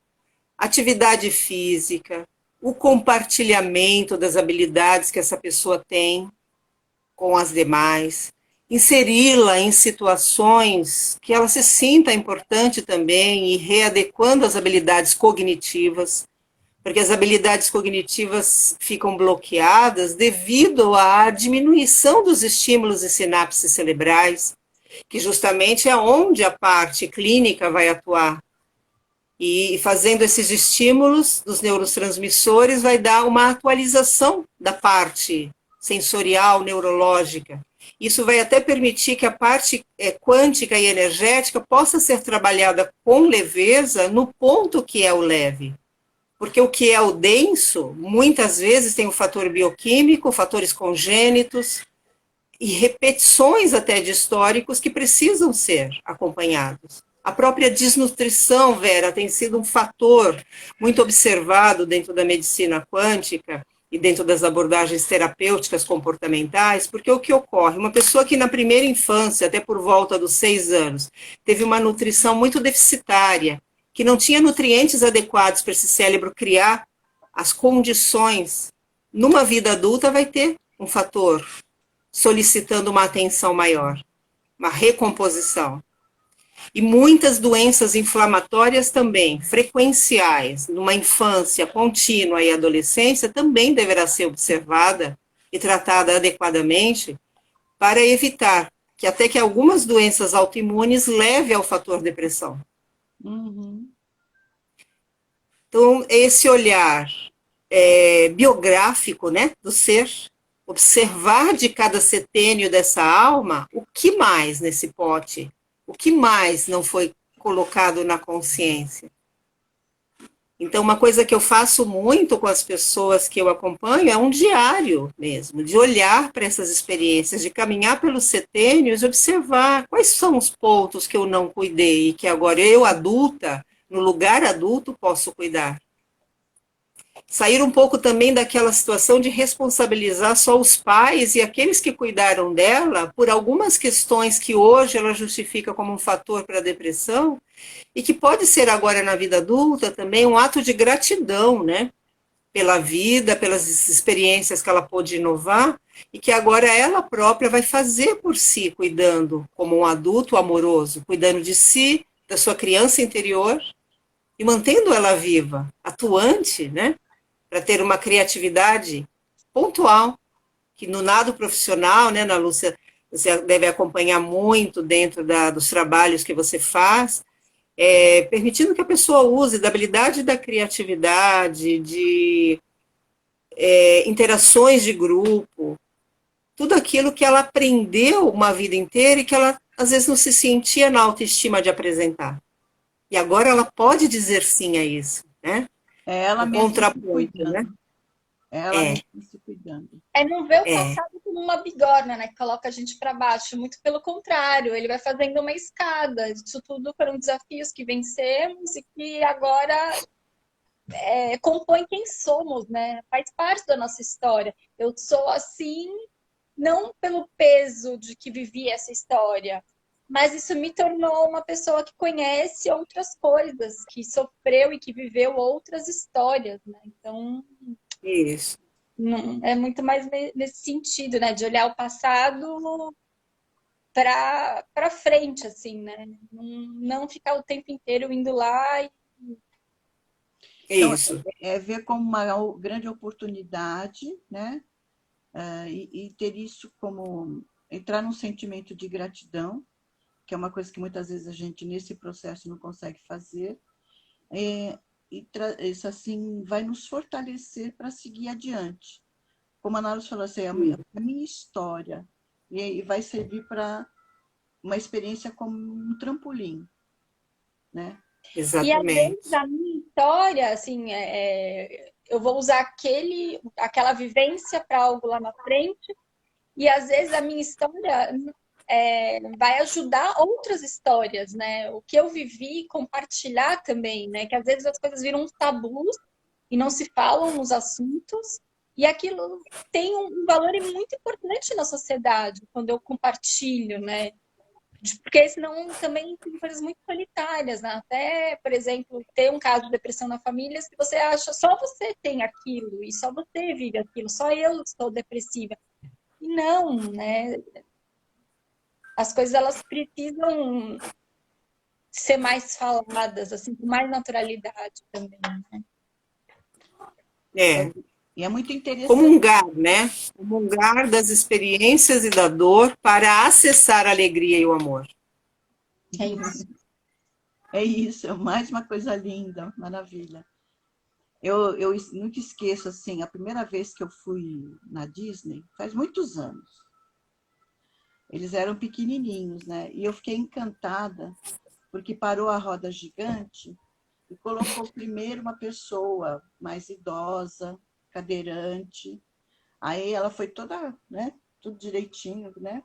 [SPEAKER 3] atividade física, o compartilhamento das habilidades que essa pessoa tem com as demais, inseri-la em situações que ela se sinta importante também e readequando as habilidades cognitivas, porque as habilidades cognitivas ficam bloqueadas devido à diminuição dos estímulos e sinapses cerebrais, que justamente é onde a parte clínica vai atuar. E fazendo esses estímulos dos neurotransmissores vai dar uma atualização da parte sensorial, neurológica. Isso vai até permitir que a parte quântica e energética possa ser trabalhada com leveza no ponto que é o leve. Porque o que é o denso, muitas vezes tem o fator bioquímico, fatores congênitos e repetições até de históricos que precisam ser acompanhados. A própria desnutrição, Vera, tem sido um fator muito observado dentro da medicina quântica e dentro das abordagens terapêuticas comportamentais, porque o que ocorre? Uma pessoa que na primeira infância, até por volta dos 6 anos, teve uma nutrição muito deficitária, que não tinha nutrientes adequados para esse cérebro criar as condições, numa vida adulta vai ter um fator solicitando uma atenção maior, uma recomposição. E muitas doenças inflamatórias também, frequenciais, numa infância contínua e adolescência, também deverá ser observada e tratada adequadamente para evitar que até que algumas doenças autoimunes levem ao fator depressão.
[SPEAKER 1] Uhum.
[SPEAKER 3] Então, esse olhar biográfico, né, do ser, observar de cada setênio dessa alma o que mais nesse pote, o que mais não foi colocado na consciência. Então, uma coisa que eu faço muito com as pessoas que eu acompanho é um diário mesmo, de olhar para essas experiências, de caminhar pelos setênios e observar quais são os pontos que eu não cuidei e que agora eu, adulta, no lugar adulto, posso cuidar. Sair um pouco também daquela situação de responsabilizar só os pais e aqueles que cuidaram dela por algumas questões que hoje ela justifica como um fator para a depressão e que pode ser agora na vida adulta também um ato de gratidão, né? Pela vida, pelas experiências que ela pôde inovar e que agora ela própria vai fazer por si, cuidando como um adulto amoroso, cuidando de si, da sua criança interior e mantendo ela viva, atuante, né? Para ter uma criatividade pontual, que no nado profissional, né, Ana Lúcia, você deve acompanhar muito dentro dos trabalhos que você faz, permitindo que a pessoa use da habilidade da criatividade, de interações de grupo, tudo aquilo que ela aprendeu uma vida inteira e que ela, às vezes, não se sentia na autoestima de apresentar. E agora ela pode dizer sim a isso, né?
[SPEAKER 1] É ela
[SPEAKER 3] O
[SPEAKER 1] mesma se
[SPEAKER 3] contraponto, né?
[SPEAKER 1] cuidando. ela
[SPEAKER 3] É,
[SPEAKER 1] mesma se cuidando.
[SPEAKER 2] É não ver o
[SPEAKER 3] é,
[SPEAKER 2] passado como uma bigorna, né? Que coloca a gente para baixo. Muito pelo contrário, ele vai fazendo uma escada. Isso tudo foram desafios que vencemos e que agora compõem quem somos, né? Faz parte da nossa história. Eu sou assim, não pelo peso de que vivi essa história, mas isso me tornou uma pessoa que conhece outras coisas, que sofreu e que viveu outras histórias, né? Então,
[SPEAKER 3] isso.
[SPEAKER 2] é muito mais nesse sentido, né? De olhar o passado para frente, assim, né? Não ficar o tempo inteiro indo lá.
[SPEAKER 1] Então,
[SPEAKER 3] Isso.
[SPEAKER 1] é ver como uma grande oportunidade, né? E ter isso como entrar num sentimento de gratidão, que é uma coisa que muitas vezes a gente, nesse processo, não consegue fazer. Isso, assim, vai nos fortalecer para seguir adiante. Como a Nara falou, assim, a minha história. E vai servir para uma experiência como um trampolim, né?
[SPEAKER 2] E às vezes
[SPEAKER 3] Exatamente.
[SPEAKER 2] a minha história, assim, eu vou usar aquela vivência para algo lá na frente, e às vezes a minha história vai ajudar outras histórias, né? O que eu vivi, compartilhar também, né? Que às vezes as coisas viram tabus e não se falam nos assuntos, e aquilo tem um valor muito importante na sociedade, quando eu compartilho, né? Porque senão também tem coisas muito solitárias, né? Até, por exemplo, ter um caso de depressão na família, se você acha só você tem aquilo e só você vive aquilo, só eu estou depressiva. E não, né? As coisas elas precisam ser mais faladas, assim, com mais naturalidade também, né?
[SPEAKER 3] É.
[SPEAKER 1] E é muito interessante.
[SPEAKER 3] Comungar, né? Comungar das experiências e da dor para acessar a alegria e o amor.
[SPEAKER 2] É isso.
[SPEAKER 1] É isso, é mais uma coisa linda, maravilha. Eu nunca esqueço, assim, a primeira vez que eu fui na Disney, faz muitos anos. Eles eram pequenininhos, né? E eu fiquei encantada, porque parou a roda gigante e colocou primeiro uma pessoa mais idosa, cadeirante. Aí ela foi toda, né? Tudo direitinho, né?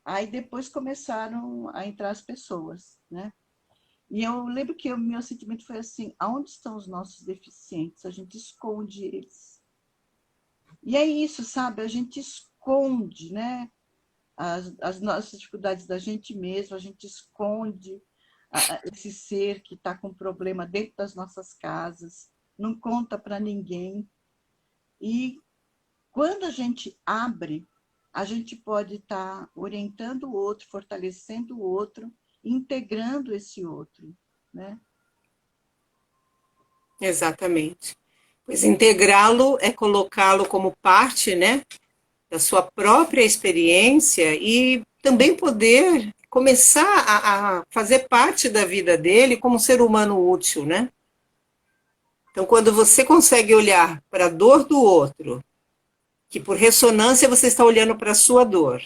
[SPEAKER 1] Aí depois começaram a entrar as pessoas, né? E eu lembro que o meu sentimento foi assim: aonde estão os nossos deficientes? A gente esconde eles. E é isso, sabe? A gente esconde, né? As nossas dificuldades da gente mesmo, a gente esconde esse ser que está com problema dentro das nossas casas, não conta para ninguém. E quando a gente abre, a gente pode estar orientando o outro, fortalecendo o outro, integrando esse outro, né?
[SPEAKER 3] Exatamente. Pois integrá-lo é colocá-lo como parte, né, da sua própria experiência e também poder começar a fazer parte da vida dele como ser humano útil, né? Então, quando você consegue olhar para a dor do outro, que por ressonância você está olhando para a sua dor,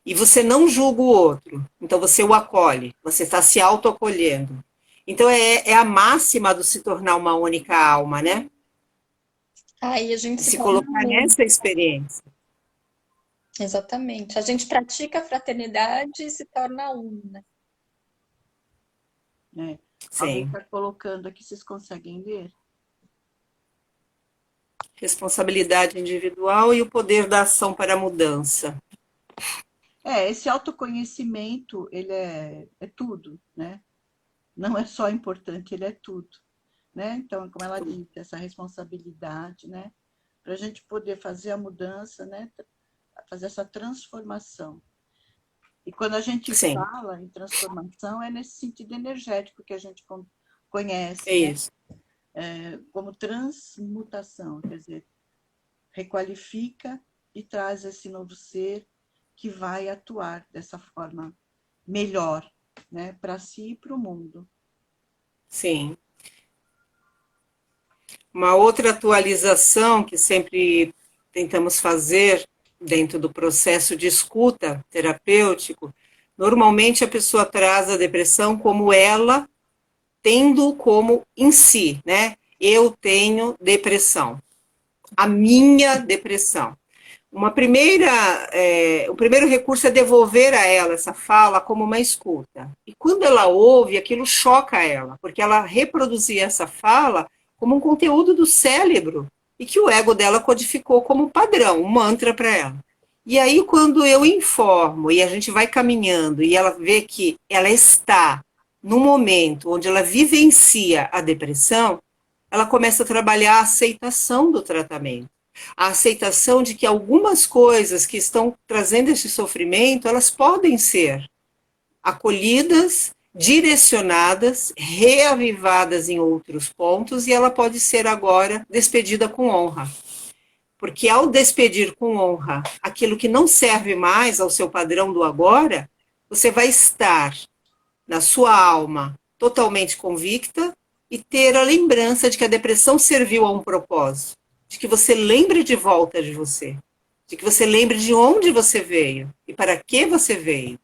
[SPEAKER 3] e você não julga o outro, então você o acolhe, você está se autoacolhendo. Então, é a máxima do se tornar uma única alma, né?
[SPEAKER 2] Aí a gente
[SPEAKER 3] É
[SPEAKER 2] se
[SPEAKER 3] se
[SPEAKER 2] torna
[SPEAKER 3] colocar
[SPEAKER 2] um.
[SPEAKER 3] nessa experiência.
[SPEAKER 2] Exatamente. A gente pratica a fraternidade e se torna um, né?
[SPEAKER 1] É. Alguém
[SPEAKER 3] Sim.
[SPEAKER 1] está colocando aqui, vocês conseguem ver?
[SPEAKER 3] Responsabilidade individual e o poder da ação para a mudança.
[SPEAKER 1] Esse autoconhecimento, ele é tudo, né? Não é só importante, ele é tudo, né? Então, como ela disse, essa responsabilidade, né? Para a gente poder fazer a mudança, né? Fazer essa transformação. E quando a gente
[SPEAKER 3] Sim,
[SPEAKER 1] fala em transformação, é nesse sentido energético que a gente conhece,
[SPEAKER 3] é
[SPEAKER 1] né?
[SPEAKER 3] isso.
[SPEAKER 1] Como transmutação, quer dizer, requalifica e traz esse novo ser que vai atuar dessa forma melhor, né? Para si e para o mundo.
[SPEAKER 3] Sim. Uma outra atualização que sempre tentamos fazer dentro do processo de escuta terapêutico, normalmente a pessoa traz a depressão como ela tendo como em si, né? Eu tenho depressão. a minha depressão. O primeiro recurso é devolver a ela essa fala como uma escuta. E quando ela ouve, aquilo choca ela, porque ela reproduzia essa fala como um conteúdo do cérebro e que o ego dela codificou como padrão, um mantra para ela. E aí, quando eu informo e a gente vai caminhando e ela vê que ela está no momento onde ela vivencia a depressão, ela começa a trabalhar a aceitação do tratamento. A aceitação de que algumas coisas que estão trazendo esse sofrimento, elas podem ser acolhidas, direcionadas, reavivadas em outros pontos, e ela pode ser agora despedida com honra. Porque ao despedir com honra aquilo que não serve mais ao seu padrão do agora, você vai estar na sua alma totalmente convicta e ter a lembrança de que a depressão serviu a um propósito, de que você lembre de volta de você, de que você lembre de onde você veio e para que você veio.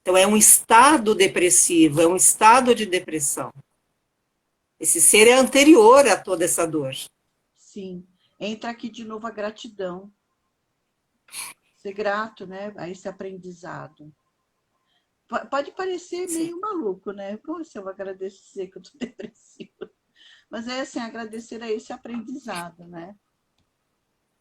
[SPEAKER 3] Então é um estado depressivo, é um estado de depressão. Esse ser é anterior a toda essa dor.
[SPEAKER 1] Sim. Entra aqui de novo a gratidão. Ser grato, né, a esse aprendizado. Pode parecer meio maluco, né? Como se eu agradecer que eu estou depressiva? Mas é assim, agradecer a esse aprendizado, né?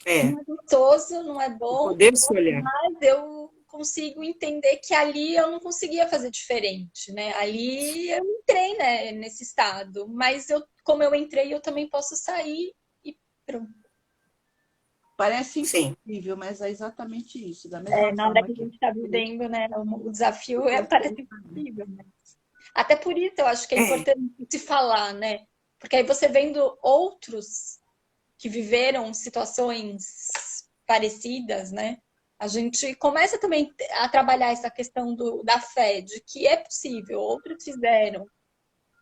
[SPEAKER 2] Não é gostoso, não é bom,
[SPEAKER 3] Poder escolher.
[SPEAKER 2] mas eu consigo entender que ali eu não conseguia fazer diferente, né? Ali eu entrei, né, nesse estado, mas como eu entrei, eu também posso sair e pronto.
[SPEAKER 1] Parece impossível, mas é exatamente isso. Da mesma
[SPEAKER 2] Na
[SPEAKER 1] forma
[SPEAKER 2] hora que a gente está vivendo, né, o desafio parece impossível. Né? Até por isso eu acho que é importante se falar, né? Porque aí você vendo outros que viveram situações parecidas, né? A gente começa também a trabalhar essa questão da fé, de que é possível, outros fizeram.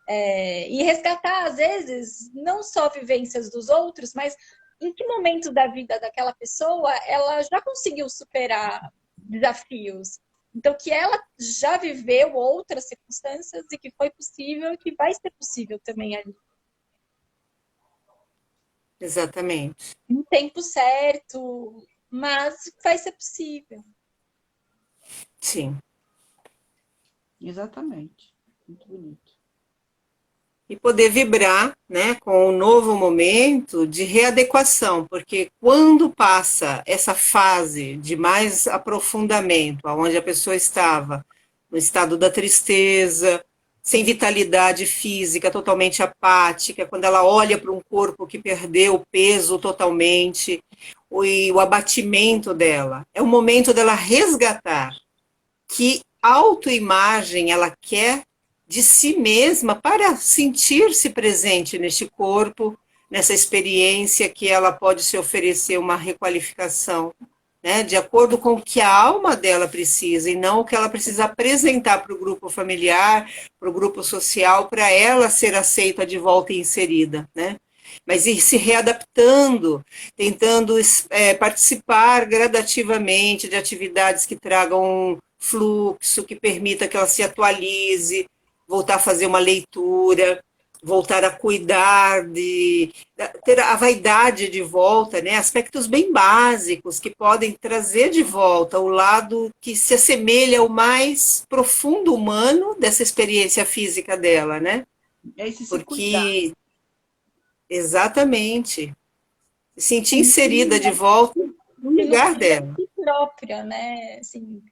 [SPEAKER 2] E resgatar, às vezes, não só vivências dos outros, mas em que momento da vida daquela pessoa ela já conseguiu superar desafios. Então, que ela já viveu outras circunstâncias e que foi possível e que vai ser possível também ali.
[SPEAKER 3] Exatamente.
[SPEAKER 2] No tempo certo, mas vai ser possível.
[SPEAKER 3] Sim.
[SPEAKER 1] Exatamente. Muito bonito.
[SPEAKER 3] E poder vibrar, né, com um novo momento de readequação, porque quando passa essa fase de mais aprofundamento, onde a pessoa estava no estado da tristeza, sem vitalidade física, totalmente apática, quando ela olha para um corpo que perdeu o peso totalmente, o abatimento dela, é o momento dela resgatar que autoimagem ela quer de si mesma para sentir-se presente neste corpo, nessa experiência que ela pode se oferecer uma requalificação, né, de acordo com o que a alma dela precisa e não o que ela precisa apresentar para o grupo familiar, para o grupo social, para ela ser aceita de volta e inserida, né? Mas ir se readaptando, tentando participar gradativamente de atividades que tragam fluxo, que permita que ela se atualize, voltar a fazer uma leitura, voltar a cuidar, ter a vaidade de volta, né? Aspectos bem básicos que podem trazer de volta o lado que se assemelha ao mais profundo humano dessa experiência física dela, né? Porque exatamente se sentir inserida de volta no lugar dela.
[SPEAKER 2] Própria, né? Assim,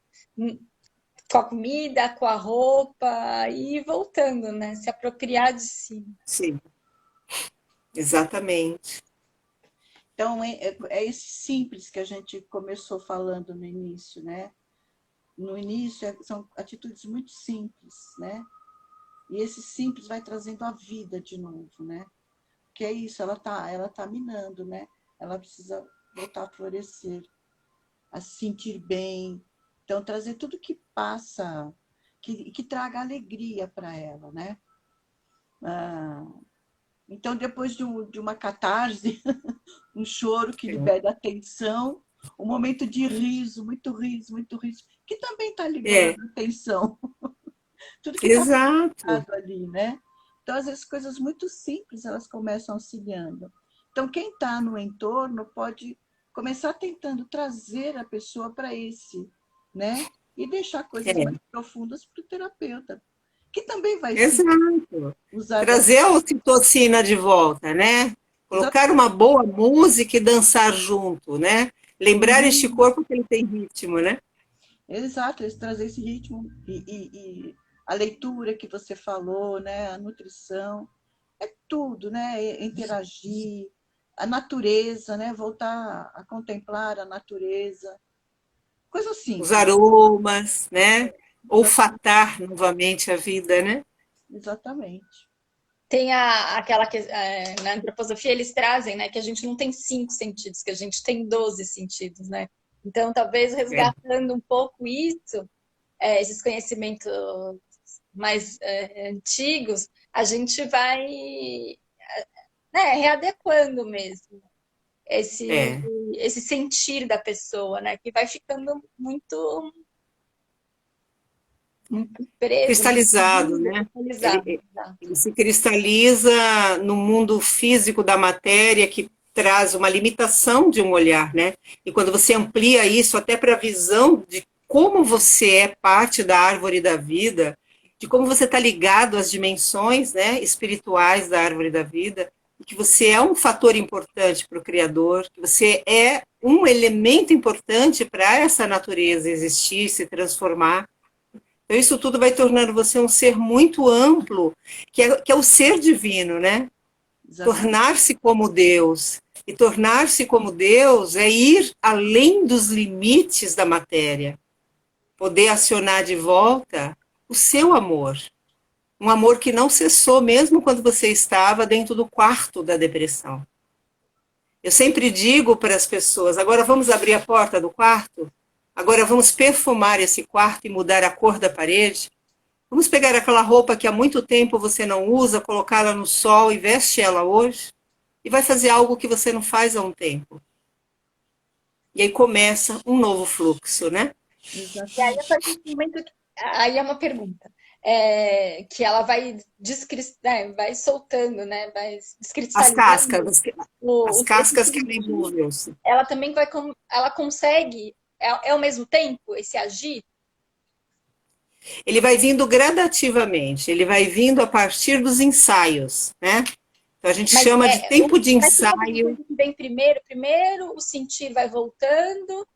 [SPEAKER 2] com a comida, com a roupa e voltando, né? Se apropriar de si.
[SPEAKER 3] Sim, exatamente.
[SPEAKER 1] Então, é esse simples que a gente começou falando no início, né? No início, são atitudes muito simples, né? E esse simples vai trazendo a vida de novo, né? Que é isso, ela tá minando, né? Ela precisa voltar a florescer, a se sentir bem. Então, trazer tudo que passa, que traga alegria para ela, né? Então, depois de uma catarse, um choro que libera a tensão, um momento de riso, muito riso, muito riso, que também está liberando a tensão. Tudo que está ali, né? Então, às vezes, coisas muito simples, elas começam auxiliando. Então, quem está no entorno pode começar tentando trazer a pessoa para esse, né? E deixar coisas mais profundas para o terapeuta, que também vai se
[SPEAKER 3] Exato.
[SPEAKER 1] usar
[SPEAKER 3] Trazer a ocitocina de volta, né? Colocar uma boa música e dançar junto, né? Lembrar este corpo que ele tem ritmo, né?
[SPEAKER 1] Exato, eles trazer esse ritmo e a leitura que você falou, né? A nutrição, é tudo, né? Interagir, a natureza, né? Voltar a contemplar a natureza, coisa
[SPEAKER 3] Os
[SPEAKER 1] simples.
[SPEAKER 3] aromas, né? Olfatar novamente a vida, né?
[SPEAKER 1] Exatamente.
[SPEAKER 2] Tem aquela que na antroposofia eles trazem, né, que a gente não tem 5 sentidos, que a gente tem 12 sentidos, né? Então, talvez resgatando um pouco isso, esses conhecimentos mais antigos, a gente vai readequando mesmo esse sentir da pessoa, né? Que vai ficando muito preso,
[SPEAKER 3] cristalizado, né? Ele se cristaliza no mundo físico da matéria, que traz uma limitação de um olhar, né? E quando você amplia isso até para a visão de como você é parte da árvore da vida, de como você está ligado às dimensões, né, espirituais da árvore da vida, e que você é um fator importante para o Criador, que você é um elemento importante para essa natureza existir, se transformar. Então, isso tudo vai tornando você um ser muito amplo, que é o ser divino, né? Tornar-se como Deus. E tornar-se como Deus é ir além dos limites da matéria. Poder acionar de volta o seu amor. Um amor que não cessou mesmo quando você estava dentro do quarto da depressão. Eu sempre digo para as pessoas, agora vamos abrir a porta do quarto? Agora vamos perfumar esse quarto e mudar a cor da parede? Vamos pegar aquela roupa que há muito tempo você não usa, colocá-la no sol e veste ela hoje? E vai fazer algo que você não faz há um tempo. E aí começa um novo fluxo, né?
[SPEAKER 2] Exatamente. E aí, a partir do momento aí é uma pergunta. Que ela vai vai soltando, né? Vai descristalizando.
[SPEAKER 3] As cascas que envolveu-se.
[SPEAKER 2] Ela também ela consegue, ao mesmo tempo, esse agir?
[SPEAKER 3] Ele vai vindo gradativamente, ele vai vindo a partir dos ensaios, né? Então a gente chama de tempo de ensaio.
[SPEAKER 2] Vem primeiro o sentir vai voltando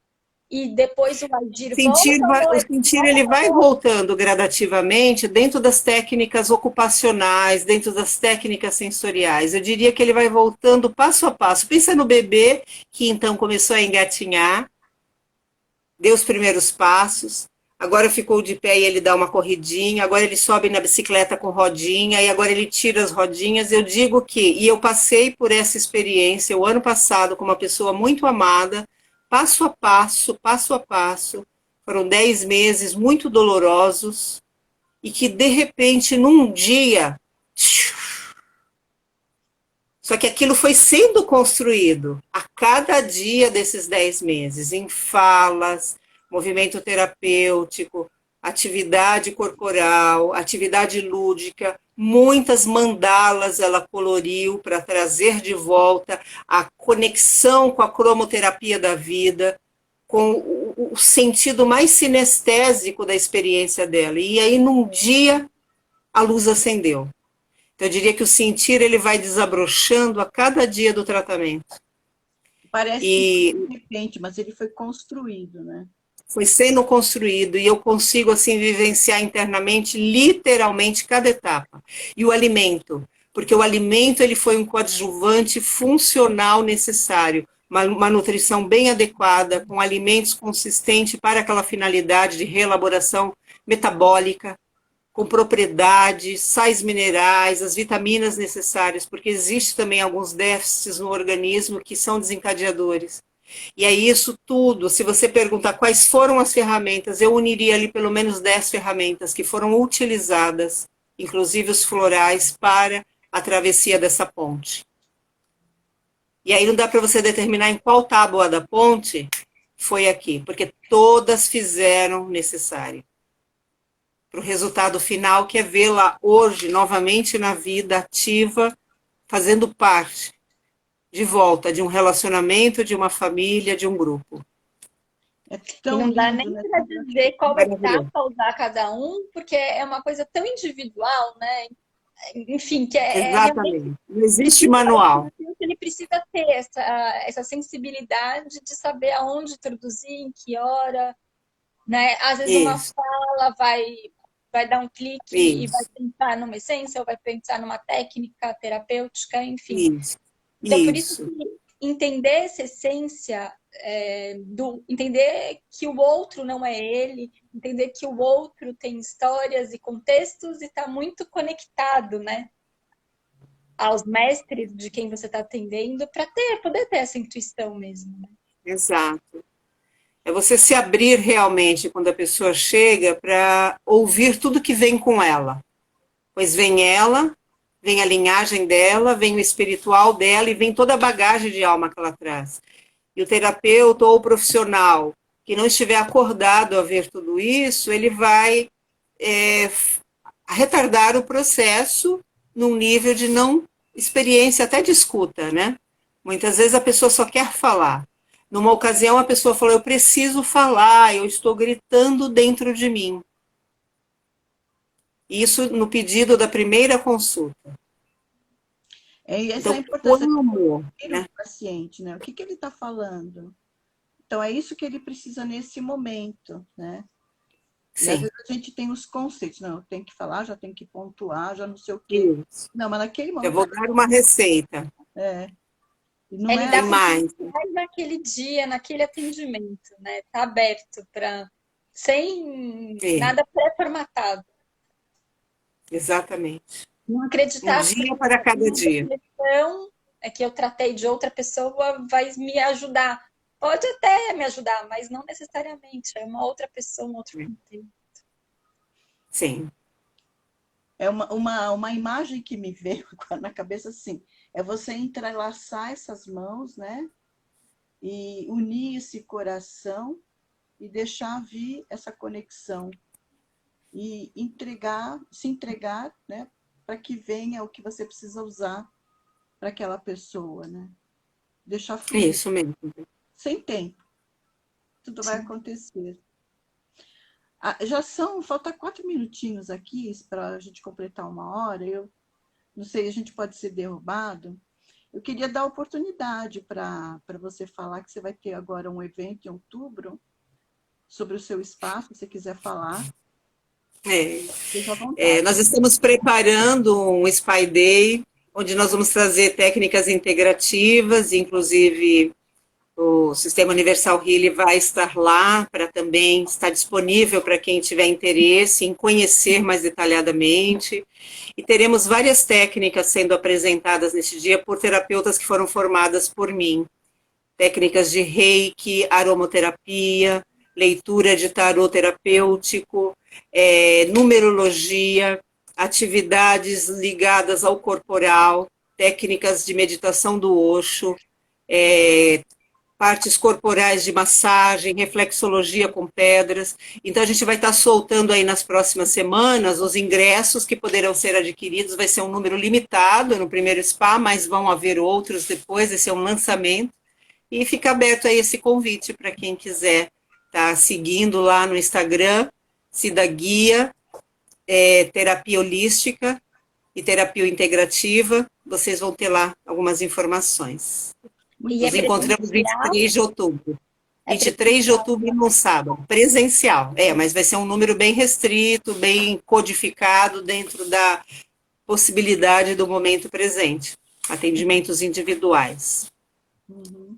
[SPEAKER 2] e depois o agir volta.
[SPEAKER 3] O sentir ele vai voltando gradativamente dentro das técnicas ocupacionais, dentro das técnicas sensoriais. Eu diria que ele vai voltando passo a passo. Pensa no bebê que então começou a engatinhar, deu os primeiros passos, agora ficou de pé e ele dá uma corridinha, agora ele sobe na bicicleta com rodinha, e agora ele tira as rodinhas. Eu digo e eu passei por essa experiência o ano passado com uma pessoa muito amada, passo a passo, foram 10 meses muito dolorosos, e que de repente, num dia, só que aquilo foi sendo construído a cada dia desses 10 meses, em falas, movimento terapêutico, atividade corporal, atividade lúdica, muitas mandalas ela coloriu para trazer de volta a conexão com a cromoterapia da vida, com o sentido mais sinestésico da experiência dela. E aí, num dia, a luz acendeu. Então, eu diria que o sentir ele vai desabrochando a cada dia do tratamento.
[SPEAKER 1] Parece que de repente, mas ele foi construído, né?
[SPEAKER 3] Foi sendo construído e eu consigo assim vivenciar internamente, literalmente, cada etapa. E o alimento, porque o alimento ele foi um coadjuvante funcional necessário, uma nutrição bem adequada, com alimentos consistentes para aquela finalidade de reelaboração metabólica, com propriedades, sais minerais, as vitaminas necessárias, porque existe também alguns déficits no organismo que são desencadeadores. E é isso tudo, se você perguntar quais foram as ferramentas, eu uniria ali pelo menos 10 ferramentas que foram utilizadas, inclusive os florais, para a travessia dessa ponte. E aí não dá para você determinar em qual tábua da ponte foi aqui, porque todas fizeram necessário para o resultado final, que é vê-la hoje novamente na vida ativa, fazendo parte de volta, de um relacionamento, de uma família, de um grupo.
[SPEAKER 1] É
[SPEAKER 2] E
[SPEAKER 1] tão
[SPEAKER 2] não dá
[SPEAKER 1] lindo,
[SPEAKER 2] nem
[SPEAKER 1] né?
[SPEAKER 2] para dizer qual vai estar
[SPEAKER 3] Maravilhoso.
[SPEAKER 2] para usar cada um, porque é uma coisa tão individual, né? Enfim, que é realmente
[SPEAKER 3] Exatamente. Não existe
[SPEAKER 2] precisa,
[SPEAKER 3] manual.
[SPEAKER 2] ele precisa ter essa sensibilidade de saber aonde introduzir, em que hora, né? Às vezes uma
[SPEAKER 3] Isso,
[SPEAKER 2] fala vai dar um clique e vai
[SPEAKER 3] isso,
[SPEAKER 2] pensar numa essência, ou vai pensar numa técnica terapêutica, enfim.
[SPEAKER 3] isso,
[SPEAKER 2] Então, por isso
[SPEAKER 3] isso.
[SPEAKER 2] que entender essa essência, entender que o outro não é ele, entender que o outro tem histórias e contextos e está muito conectado, né? Aos mestres de quem você está atendendo para poder ter essa intuição mesmo, né?
[SPEAKER 3] Exato. É você se abrir realmente quando a pessoa chega para ouvir tudo que vem com ela. Pois vem ela, vem a linhagem dela, vem o espiritual dela e vem toda a bagagem de alma que ela traz. E o terapeuta ou o profissional que não estiver acordado a ver tudo isso, ele vai retardar o processo num nível de não experiência, até de escuta, né? Muitas vezes a pessoa só quer falar. Numa ocasião, a pessoa falou: eu preciso falar, eu estou gritando dentro de mim. Isso no pedido da primeira consulta.
[SPEAKER 1] E essa é a
[SPEAKER 3] Então,
[SPEAKER 1] importância de
[SPEAKER 3] como,
[SPEAKER 1] ouvir
[SPEAKER 3] né?
[SPEAKER 1] o paciente, né? O que ele está falando? Então, é isso que ele precisa nesse momento, né? E às
[SPEAKER 3] Sim,
[SPEAKER 1] vezes a gente tem os conceitos, não, eu tenho que falar, já tenho que pontuar, já não sei o quê.
[SPEAKER 3] isso.
[SPEAKER 1] Não, mas naquele
[SPEAKER 3] Eu
[SPEAKER 1] momento,
[SPEAKER 3] vou dar uma receita.
[SPEAKER 1] e não
[SPEAKER 2] É
[SPEAKER 1] é
[SPEAKER 3] E
[SPEAKER 2] lidar com o que
[SPEAKER 3] mais,
[SPEAKER 2] faz naquele dia, naquele atendimento, né? Tá aberto para sem
[SPEAKER 3] é,
[SPEAKER 2] nada pré-formatado.
[SPEAKER 3] exatamente.
[SPEAKER 2] Não
[SPEAKER 3] Um
[SPEAKER 2] acreditar que
[SPEAKER 3] dia para cada
[SPEAKER 2] uma
[SPEAKER 3] dia.
[SPEAKER 2] questão é que eu tratei de outra pessoa vai me ajudar. Pode até me ajudar, mas não necessariamente. É uma outra pessoa, um outro contexto.
[SPEAKER 3] Sim,
[SPEAKER 1] é uma imagem que me veio na cabeça assim, é você entrelaçar essas mãos, né? E unir esse coração e deixar vir essa conexão e se entregar, né? Para que venha o que você precisa usar para aquela pessoa, né? Deixar
[SPEAKER 3] é
[SPEAKER 1] fluir,
[SPEAKER 3] isso mesmo.
[SPEAKER 1] sem tempo, tudo vai
[SPEAKER 3] Sim.
[SPEAKER 1] acontecer. Falta 4 minutinhos aqui para a gente completar 1 hora. Eu não sei, a gente pode ser derrubado. Eu queria dar oportunidade para você falar que você vai ter agora um evento em outubro sobre o seu espaço, se você quiser falar,
[SPEAKER 3] É.
[SPEAKER 1] esteja à vontade.
[SPEAKER 3] Nós estamos preparando um Spy Day, onde nós vamos trazer técnicas integrativas, inclusive o Sistema Universal Healing vai estar lá para também estar disponível para quem tiver interesse em conhecer mais detalhadamente. E teremos várias técnicas sendo apresentadas nesse dia por terapeutas que foram formadas por mim. Técnicas de reiki, aromoterapia, leitura de tarô terapêutico, numerologia, atividades ligadas ao corporal, técnicas de meditação do Osho, partes corporais de massagem, reflexologia com pedras. Então, a gente vai estar soltando aí nas próximas semanas os ingressos que poderão ser adquiridos. Vai ser um número limitado no primeiro spa, mas vão haver outros depois. Esse é um lançamento. E fica aberto aí esse convite para quem quiser estar seguindo lá no Instagram, Cida Guia, terapia holística e terapia integrativa. Vocês vão ter lá algumas informações.
[SPEAKER 2] E
[SPEAKER 1] Muito
[SPEAKER 2] é
[SPEAKER 3] Nos
[SPEAKER 1] bem.
[SPEAKER 3] encontramos
[SPEAKER 2] presencial?
[SPEAKER 3] 23 de outubro.
[SPEAKER 2] É
[SPEAKER 3] 23 de
[SPEAKER 2] presencial.
[SPEAKER 3] outubro, num sábado, presencial. Mas vai ser um número bem restrito, bem codificado dentro da possibilidade do momento presente. Atendimentos individuais.
[SPEAKER 1] Uhum.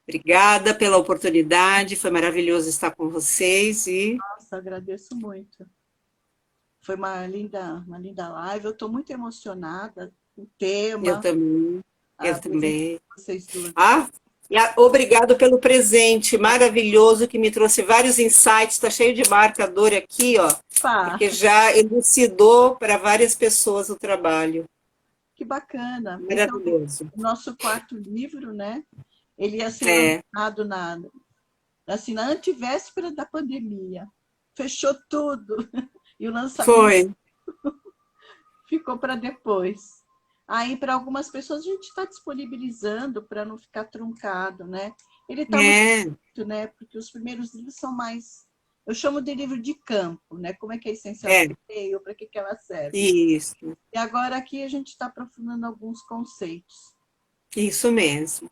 [SPEAKER 3] Obrigada pela oportunidade, foi maravilhoso estar com vocês e
[SPEAKER 1] Nossa, agradeço muito. Foi uma linda live. Eu estou muito emocionada com o
[SPEAKER 3] eu
[SPEAKER 1] tema,
[SPEAKER 3] também,
[SPEAKER 1] a
[SPEAKER 3] eu
[SPEAKER 1] presença
[SPEAKER 3] também.
[SPEAKER 1] de vocês duas.
[SPEAKER 3] Obrigado pelo presente maravilhoso que me trouxe vários insights, está cheio de marcador aqui, ó,
[SPEAKER 1] Pá,
[SPEAKER 3] porque já elucidou para várias pessoas o trabalho.
[SPEAKER 1] que bacana. Esse é o
[SPEAKER 3] Maravilhoso.
[SPEAKER 1] nosso quarto livro, né? Ele ia ser
[SPEAKER 3] É,
[SPEAKER 1] lançado na antivéspera da pandemia. Fechou tudo. E o lançamento
[SPEAKER 3] foi.
[SPEAKER 1] ficou para depois. Aí, para algumas pessoas, a gente está disponibilizando para não ficar truncado, né? Ele está muito, né? Porque os primeiros livros são mais... Eu chamo de livro de campo, né? Como é que é essencial ou para que ela serve.
[SPEAKER 3] Isso.
[SPEAKER 1] E agora aqui a gente está aprofundando alguns conceitos.
[SPEAKER 3] Isso mesmo.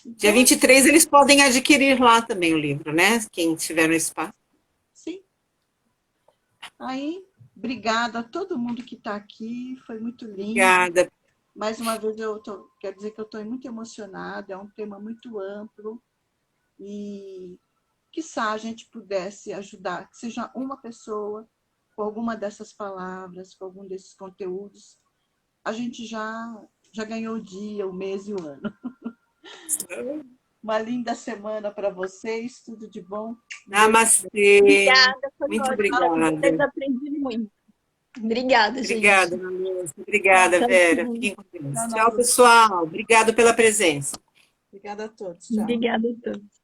[SPEAKER 1] Então,
[SPEAKER 3] Dia 23 eles podem adquirir lá também o livro, né? Quem tiver no espaço.
[SPEAKER 1] Sim. Aí, obrigada a todo mundo que está aqui, foi muito lindo.
[SPEAKER 3] Obrigada.
[SPEAKER 1] Mais uma vez, quero dizer que eu estou muito emocionada, é um tema muito amplo e, quiçá, a gente pudesse ajudar, que seja uma pessoa com alguma dessas palavras, com algum desses conteúdos, a gente já ganhou o dia, o mês e o ano. Uma linda semana para vocês, tudo de bom.
[SPEAKER 3] Namastê.
[SPEAKER 2] Obrigada,
[SPEAKER 3] muito obrigada.
[SPEAKER 2] Vocês aprendi muito. Obrigada, gente.
[SPEAKER 3] Obrigada, Vera. Fiquem com Deus. Tchau, pessoal. Obrigado pela presença.
[SPEAKER 1] Obrigada a todos. Tchau.
[SPEAKER 2] Obrigada a todos.